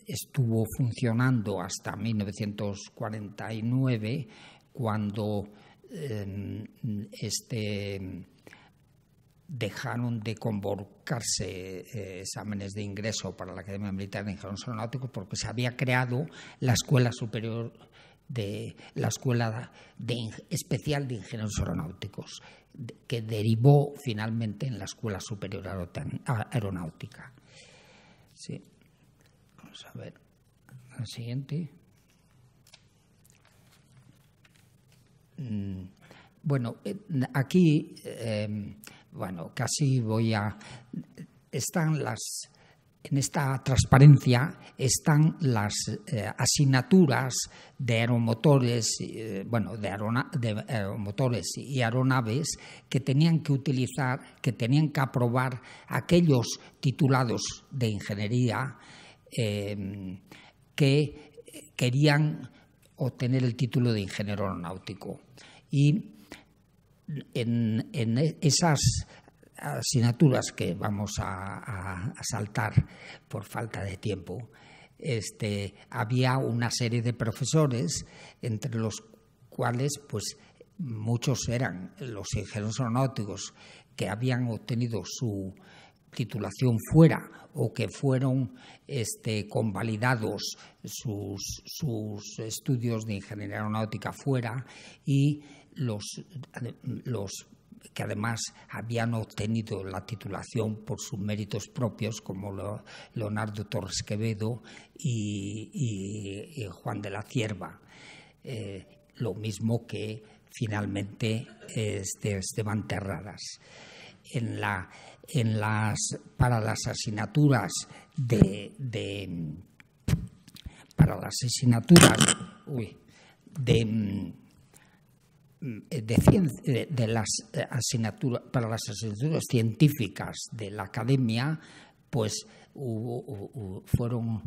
estuvo funcionando hasta 1949, cuando dejaron de convocarse exámenes de ingreso para la Academia Militar de Ingenieros Aeronáuticos, porque se había creado la Escuela Superior Especial de Ingenieros Aeronáuticos, que derivó finalmente en la Escuela Superior Aeronáutica. Sí. Vamos a ver la siguiente. Bueno, aquí, casi en esta transparencia están las asignaturas de aeromotores, de aeromotores y aeronaves que tenían que utilizar, que tenían que aprobar aquellos titulados de ingeniería que querían obtener el título de ingeniero aeronáutico. Y en esas asignaturas, que vamos a saltar por falta de tiempo, había una serie de profesores, entre los cuales pues muchos eran los ingenieros aeronáuticos que habían obtenido su titulación fuera o que fueron convalidados sus estudios de ingeniería aeronáutica fuera, y los que además habían obtenido la titulación por sus méritos propios, como Leonardo Torres Quevedo y Juan de la Cierva, lo mismo que finalmente Esteban Terradas. Para las asignaturas de las asignaturas científicas de la academia, pues fueron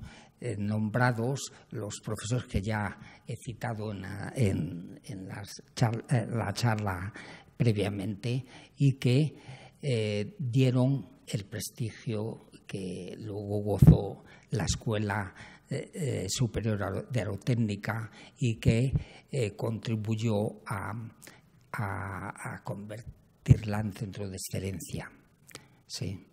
nombrados los profesores que ya he citado en la charla previamente, y que dieron el prestigio que luego gozó la Escuela Superior de Aerotécnica, y que contribuyó a convertirla en centro de excelencia. Sí.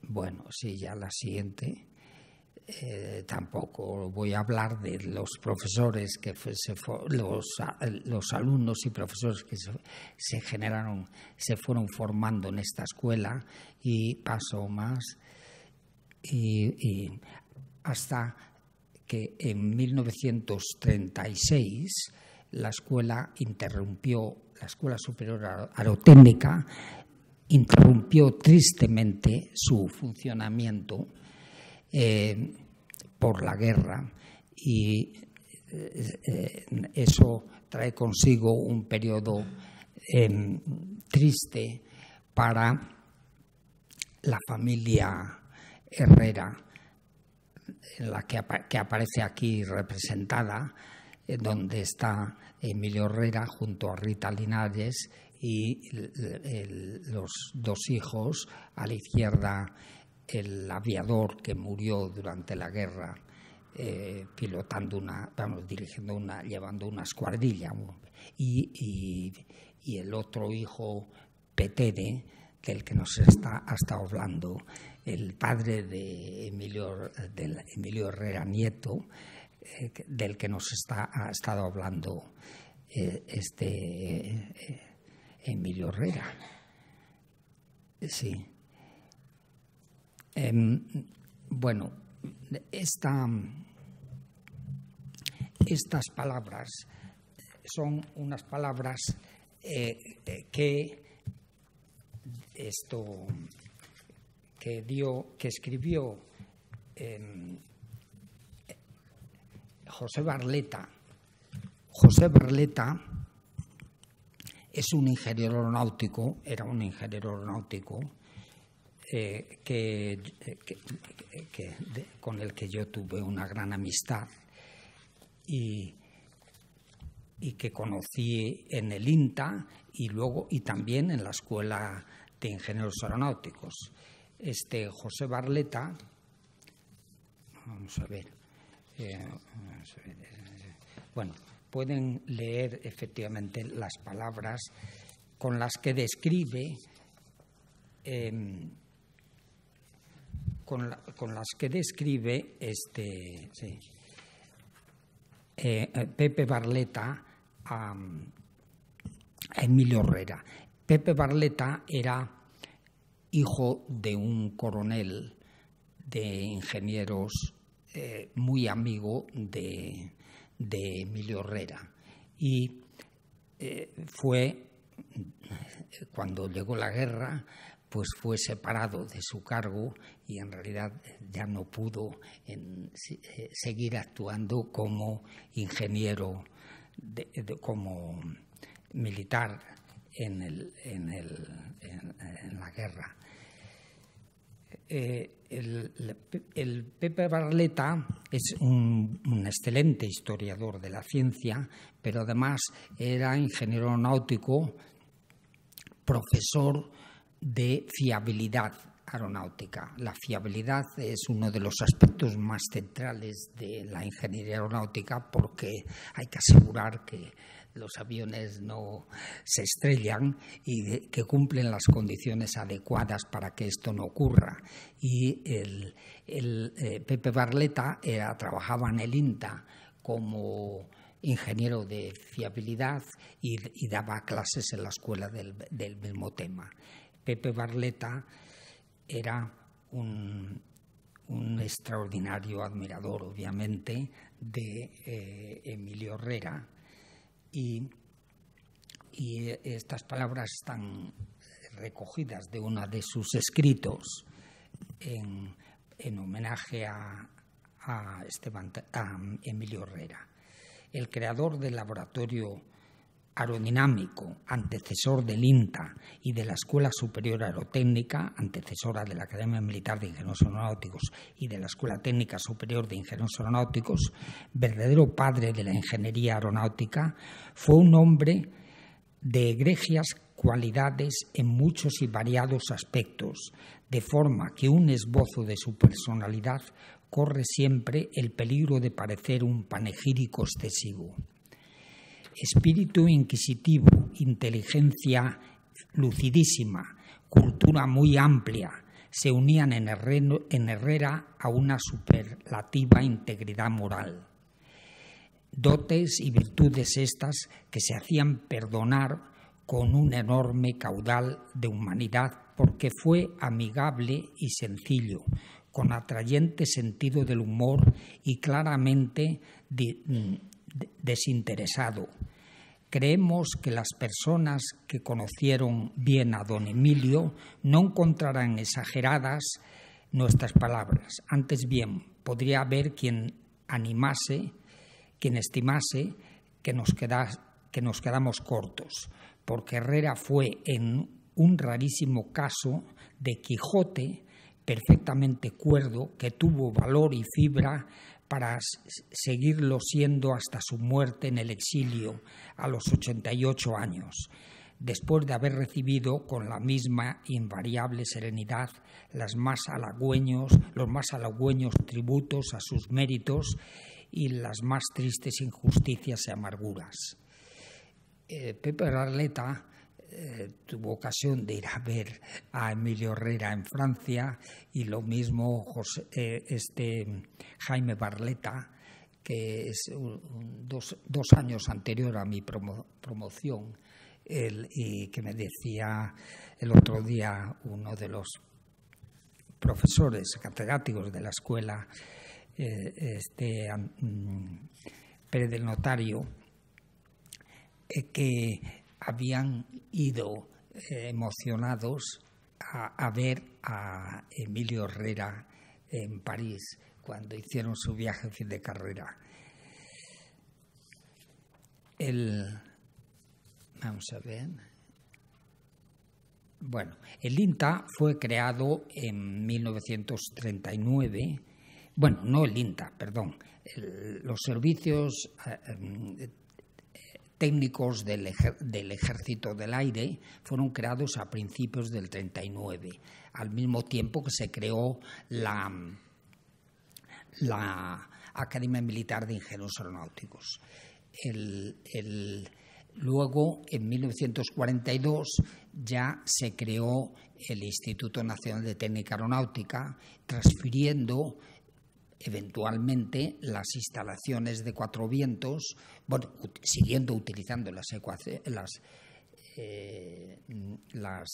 Bueno, sí, ya la siguiente. Tampoco voy a hablar de los profesores, los alumnos y profesores que se fueron formando en esta escuela, y paso más, y hasta que en 1936 la Escuela Superior Aerotécnica interrumpió tristemente su funcionamiento por la guerra, y eso trae consigo un periodo triste para la familia Herrera, en la que aparece aquí representada, donde está Emilio Herrera junto a Rita Linares y los dos hijos. A la izquierda, el aviador que murió durante la guerra, llevando una escuadrilla, y el otro hijo, Petere, del que nos ha estado hablando, el padre de Emilio Herrera Nieto, del que nos ha estado hablando Emilio Herrera. Sí. Bueno, estas palabras son unas palabras que escribió José Barleta. José Barleta es un ingeniero aeronáutico, con el que yo tuve una gran amistad, y que conocí en el INTA y también en la Escuela de Ingenieros Aeronáuticos. José Barleta, vamos a ver, bueno, pueden leer efectivamente las palabras con las que describe Pepe Barleta a Emilio Herrera. Pepe Barleta era hijo de un coronel de ingenieros muy amigo de Emilio Herrera, y cuando llegó la guerra, pues fue separado de su cargo, y en realidad ya no pudo seguir actuando como ingeniero, como militar en la guerra. El Pepe Barleta es un excelente historiador de la ciencia, pero además era ingeniero aeronáutico, profesor de fiabilidad aeronáutica. La fiabilidad es uno de los aspectos más centrales de la ingeniería aeronáutica, porque hay que asegurar que los aviones no se estrellan y que cumplen las condiciones adecuadas para que esto no ocurra. Y Pepe Barleta trabajaba en el INTA como ingeniero de fiabilidad y daba clases en la escuela del mismo tema. Pepe Barleta era un extraordinario admirador, obviamente, de Emilio Herrera, y estas palabras están recogidas de uno de sus escritos en homenaje a Emilio Herrera. El creador del laboratorio aerodinámico, antecesor del INTA y de la Escuela Superior Aerotécnica, antecesora de la Academia Militar de Ingenieros Aeronáuticos y de la Escuela Técnica Superior de Ingenieros Aeronáuticos, verdadero padre de la ingeniería aeronáutica, fue un hombre de egregias cualidades en muchos y variados aspectos, de forma que un esbozo de su personalidad corre siempre el peligro de parecer un panegírico excesivo. Espíritu inquisitivo, inteligencia lucidísima, cultura muy amplia, se unían en Herrera a una superlativa integridad moral. Dotes y virtudes estas que se hacían perdonar con un enorme caudal de humanidad, porque fue amigable y sencillo, con atrayente sentido del humor y claramente desinteresado. Creemos que las personas que conocieron bien a don Emilio no encontrarán exageradas nuestras palabras. Antes bien, podría haber quien estimase que nos quedamos cortos, porque Herrera fue en un rarísimo caso de Quijote perfectamente cuerdo, que tuvo valor y fibra para seguirlo siendo hasta su muerte en el exilio a los 88 años, después de haber recibido con la misma invariable serenidad los más halagüeños tributos a sus méritos y las más tristes injusticias y amarguras. Pepe Barleta tuvo ocasión de ir a ver a Emilio Herrera en Francia, y lo mismo Jaime Barleta, que es dos años anterior a mi promoción, y que me decía el otro día uno de los profesores catedráticos de la escuela, Pérez del Notario, que habían ido emocionados a ver a Emilio Herrera en París cuando hicieron su viaje en fin de carrera. Vamos a ver. Bueno, el INTA fue creado en 1939. Bueno, no el INTA, perdón. Los servicios técnicos del Ejército del Aire fueron creados a principios del 39, al mismo tiempo que se creó la Academia Militar de Ingenieros Aeronáuticos. Luego, en 1942, ya se creó el Instituto Nacional de Técnica Aeronáutica, transfiriendo eventualmente las instalaciones de Cuatro Vientos, bueno, siguiendo utilizando las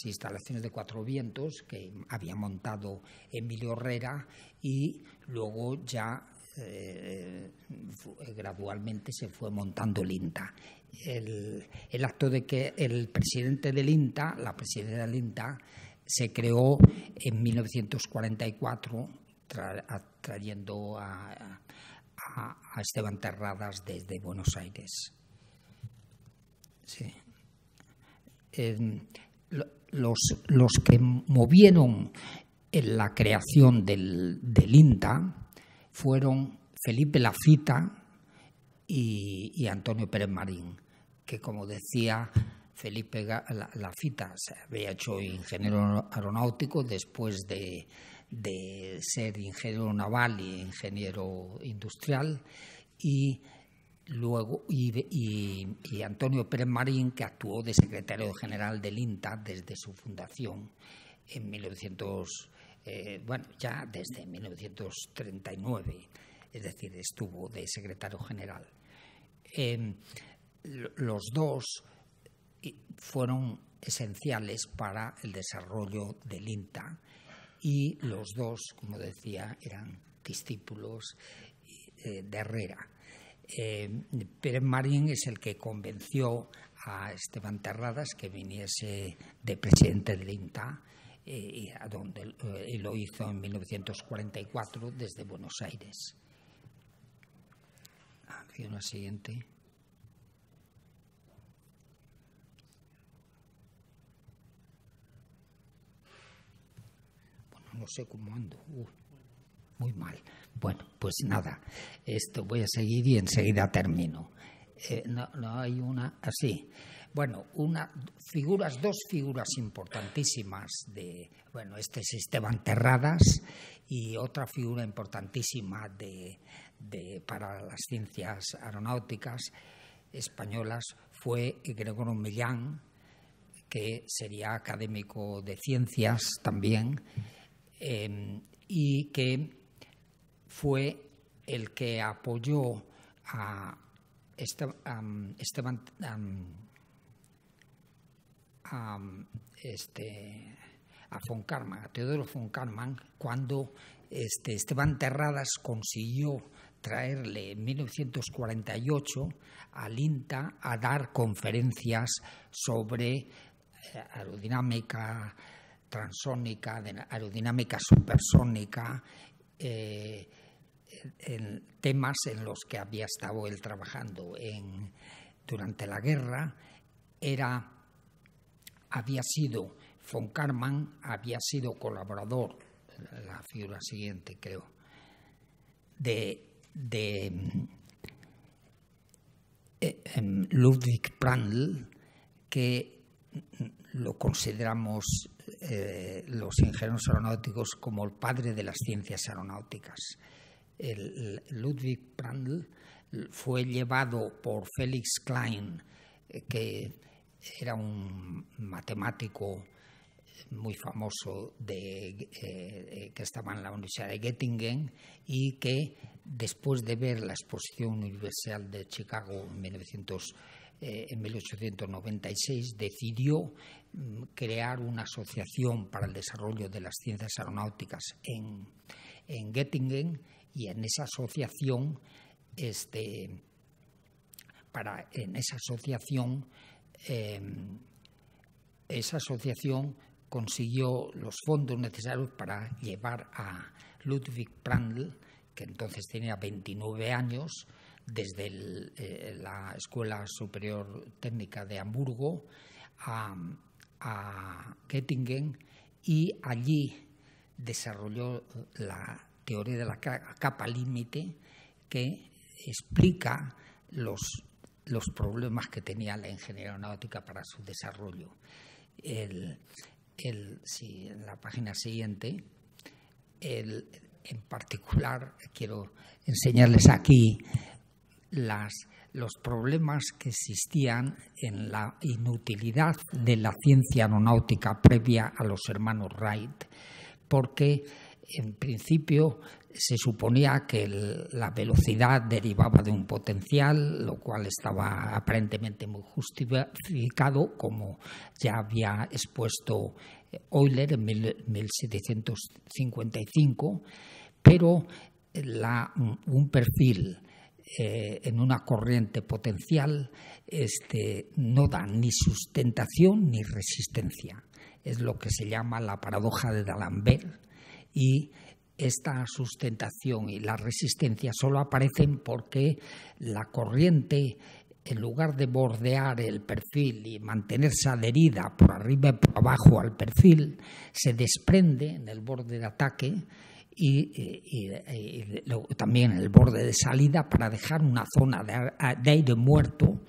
instalaciones de Cuatro Vientos que había montado Emilio Herrera, y luego ya gradualmente se fue montando el INTA. El acto de que el presidente del INTA, la presidenta del INTA, se creó en 1944, trayendo a Esteban Terradas desde Buenos Aires. Sí. Los que movieron en la creación del INTA fueron Felipe Lafita y Antonio Pérez Marín, que, como decía Felipe Lafita, se había hecho ingeniero aeronáutico después de ser ingeniero naval y ingeniero industrial, y luego y Antonio Pérez Marín, que actuó de secretario general del INTA desde su fundación en ya desde 1939, es decir, estuvo de secretario general. los dos fueron esenciales para el desarrollo del INTA y los dos, como decía, eran discípulos de Herrera. Pérez Marín es el que convenció a Esteban Terradas que viniese de presidente del INTA y lo hizo en 1944 desde Buenos Aires. Aquí una siguiente. Bueno, no sé cómo ando. Muy mal. Bueno, pues nada, esto voy a seguir y enseguida termino. No hay una así. Bueno, dos figuras importantísimas este es Esteban Terradas, y otra figura importantísima para las ciencias aeronáuticas españolas fue Gregorio Mellán, que sería académico de ciencias también, y que fue el que apoyó a von Karman, a Teodoro von Karman, cuando Esteban Terradas consiguió traerle en 1948 al INTA a dar conferencias sobre aerodinámica transónica, aerodinámica supersónica, en temas en los que había estado él trabajando durante la guerra. Von Karman había sido colaborador, la figura siguiente creo, de Ludwig Prandtl, que lo consideramos los ingenieros aeronáuticos como el padre de las ciencias aeronáuticas. Ludwig Prandtl fue llevado por Felix Klein, que era un matemático muy famoso que estaba en la Universidad de Göttingen, y que después de ver la Exposición Universal de Chicago en 1896 decidió crear una asociación para el desarrollo de las ciencias aeronáuticas en Göttingen, y en esa asociación esa asociación consiguió los fondos necesarios para llevar a Ludwig Prandtl, que entonces tenía 29 años, desde la Escuela Superior Técnica de Hamburgo a Göttingen, y allí desarrolló la teoría de la capa límite, que explica los problemas que tenía la ingeniería aeronáutica para su desarrollo. En la página siguiente, en particular, quiero enseñarles aquí los problemas que existían en la inutilidad de la ciencia aeronáutica previa a los hermanos Wright, porque en principio se suponía que la velocidad derivaba de un potencial, lo cual estaba aparentemente muy justificado, como ya había expuesto Euler en 1755, pero un perfil en una corriente potencial no da ni sustentación ni resistencia. Es lo que se llama la paradoja de D'Alembert, y esta sustentación y la resistencia solo aparecen porque la corriente, en lugar de bordear el perfil y mantenerse adherida por arriba y por abajo al perfil, se desprende en el borde de ataque y también en el borde de salida, para dejar una zona de aire muerto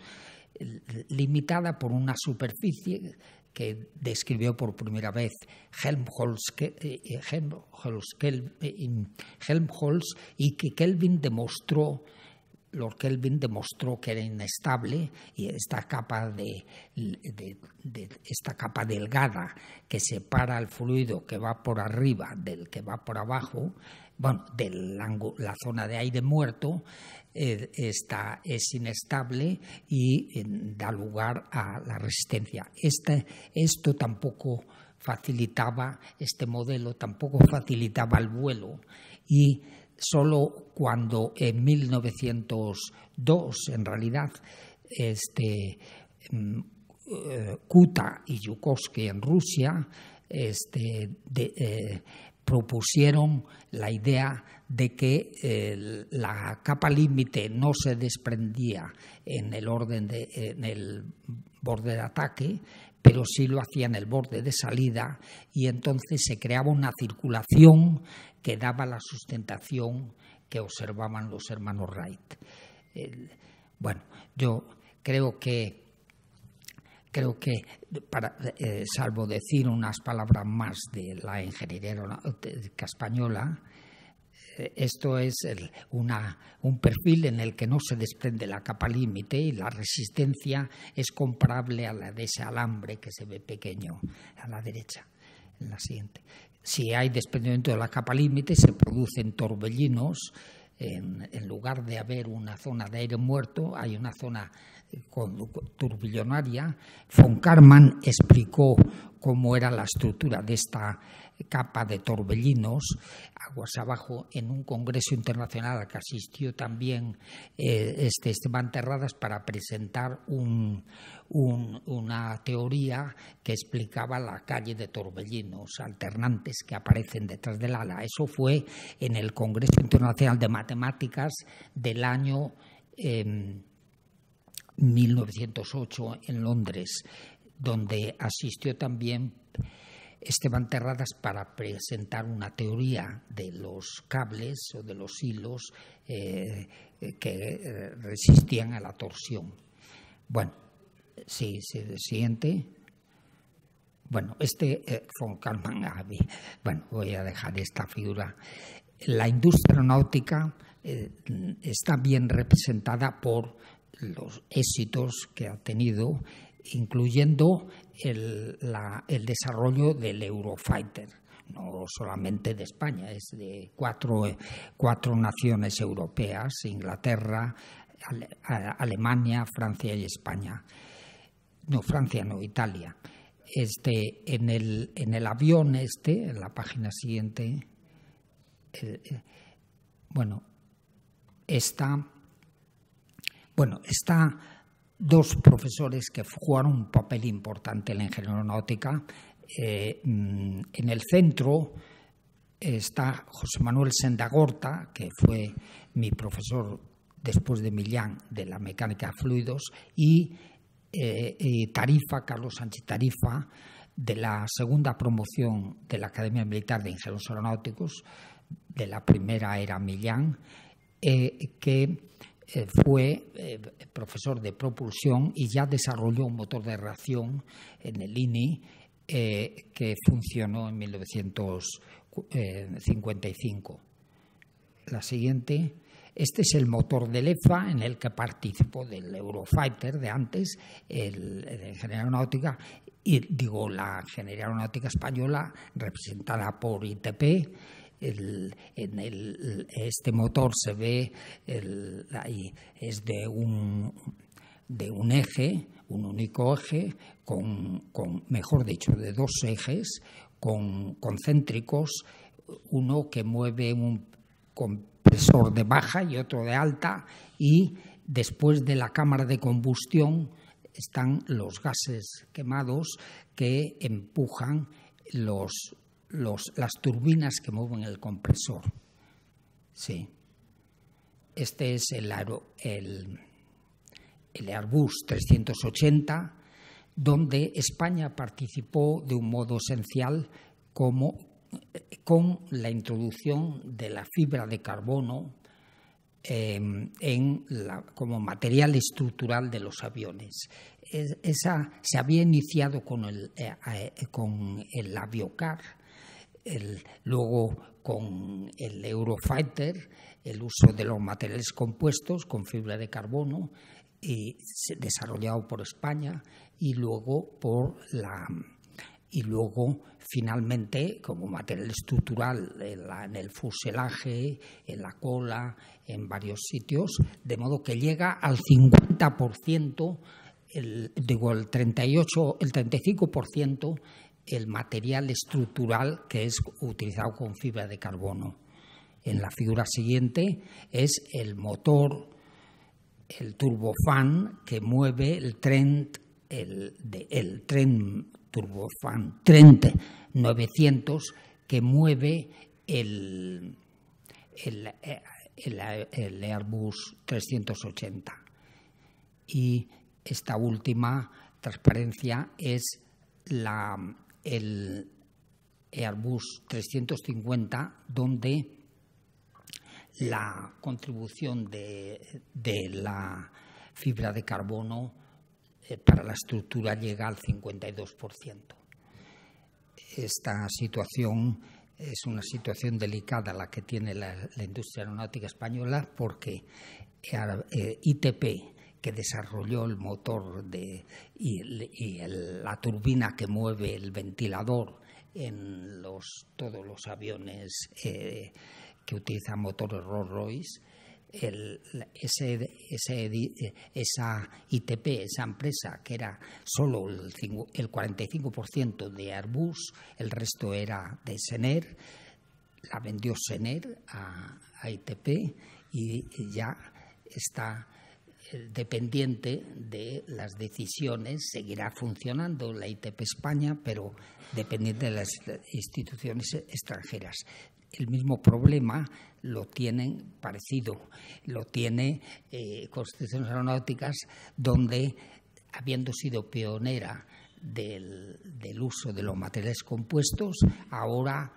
limitada por una superficie que describió por primera vez Helmholtz, y que Kelvin demostró Lord Kelvin demostró que era inestable, y esta capa esta capa delgada que separa el fluido que va por arriba del que va por abajo, bueno, de la zona de aire muerto, es inestable y da lugar a la resistencia. Esto tampoco facilitaba, este modelo tampoco facilitaba el vuelo, y solo cuando en 1902, en realidad, Kuta y Yukovsky en Rusia propusieron la idea de que la capa límite no se desprendía en el borde de ataque, pero sí lo hacía en el borde de salida, y entonces se creaba una circulación que daba la sustentación que observaban los hermanos Wright. Bueno, yo creo que salvo decir unas palabras más de la ingeniería aeronáutica española, esto es un perfil en el que no se desprende la capa límite, y la resistencia es comparable a la de ese alambre que se ve pequeño a la derecha, en la siguiente. Si hay desprendimiento de la capa límite, se producen torbellinos. En lugar de haber una zona de aire muerto, hay una zona turbillonaria. Von Karman explicó cómo era la estructura de esta capa de torbellinos aguas abajo en un congreso internacional al que asistió también Esteban Terradas para presentar una teoría que explicaba la calle de torbellinos alternantes que aparecen detrás del ala. Eso fue en el Congreso Internacional de Matemáticas del año 1908 en Londres, donde asistió también Esteban Terradas para presentar una teoría de los cables o de los hilos que resistían a la torsión. Bueno, sí, siguiente. Bueno, von Karman, bueno, voy a dejar esta figura. La industria aeronáutica está bien representada por los éxitos que ha tenido, incluyendo el desarrollo del Eurofighter, no solamente de España, es de cuatro naciones europeas: Inglaterra, Alemania, Francia y España. No, Francia no, Italia. En el avión en la página siguiente, está dos profesores que jugaron un papel importante en la ingeniería aeronáutica. En el centro está José Manuel Sendagorta, que fue mi profesor después de Millán de la mecánica de fluidos, y Tarifa, Carlos Sánchez Tarifa, de la segunda promoción de la Academia Militar de Ingenieros Aeronáuticos. De la primera era Millán, que fue profesor de propulsión y ya desarrolló un motor de reacción en el INI que funcionó en 1955. La siguiente. Este es el motor del EFA en el que participó del Eurofighter de antes, de ingeniería aeronáutica, y la ingeniería aeronáutica española representada por ITP. Este motor se ve ahí, es de un eje, un único eje, mejor dicho, de dos ejes concéntricos, uno que mueve un compresor de baja y otro de alta, y después de la cámara de combustión están los gases quemados que empujan las turbinas que mueven el compresor. Sí. Este es el Airbus 380, donde España participó de un modo esencial con la introducción de la fibra de carbono como material estructural de los aviones. Se había iniciado con el Aviocar, luego con el Eurofighter, el uso de los materiales compuestos con fibra de carbono, y desarrollado por España, y luego finalmente como material estructural en el fuselaje, en la cola, en varios sitios, de modo que llega al 50%, el 35% el material estructural que es utilizado con fibra de carbono. En la figura siguiente es el motor, el turbofan que mueve el tren turbofan Trent 900 que mueve el Airbus 380. Y esta última transparencia es el Airbus 350, donde la contribución de la fibra de carbono para la estructura llega al 52%. Esta situación es una situación delicada la que tiene la industria aeronáutica española, porque ITP, que desarrolló el motor la turbina que mueve el ventilador en todos los aviones que utilizan motores Rolls-Royce, esa ITP, esa empresa, que era solo el 45% de Airbus, el resto era de Sener, la vendió Sener a ITP y ya está dependiente de las decisiones. Seguirá funcionando la ITP España, pero dependiente de las instituciones extranjeras. El mismo problema lo tiene Construcciones Aeronáuticas, donde, habiendo sido pionera del uso de los materiales compuestos, ahora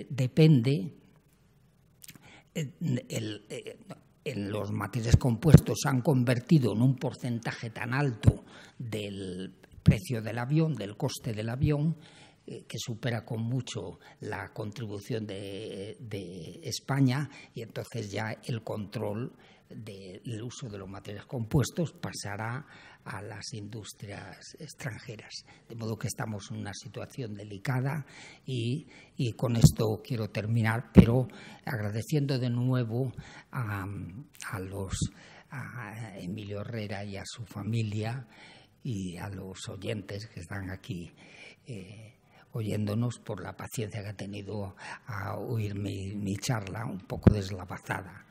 depende. Los materiales compuestos se han convertido en un porcentaje tan alto del precio del avión, del coste del avión, que supera con mucho la contribución de España, y entonces ya el control del uso de los materiales compuestos pasará a las industrias extranjeras. De modo que estamos en una situación delicada y con esto quiero terminar, pero agradeciendo de nuevo a Emilio Herrera y a su familia y a los oyentes que están aquí oyéndonos, por la paciencia que ha tenido a oír mi charla un poco deslavazada.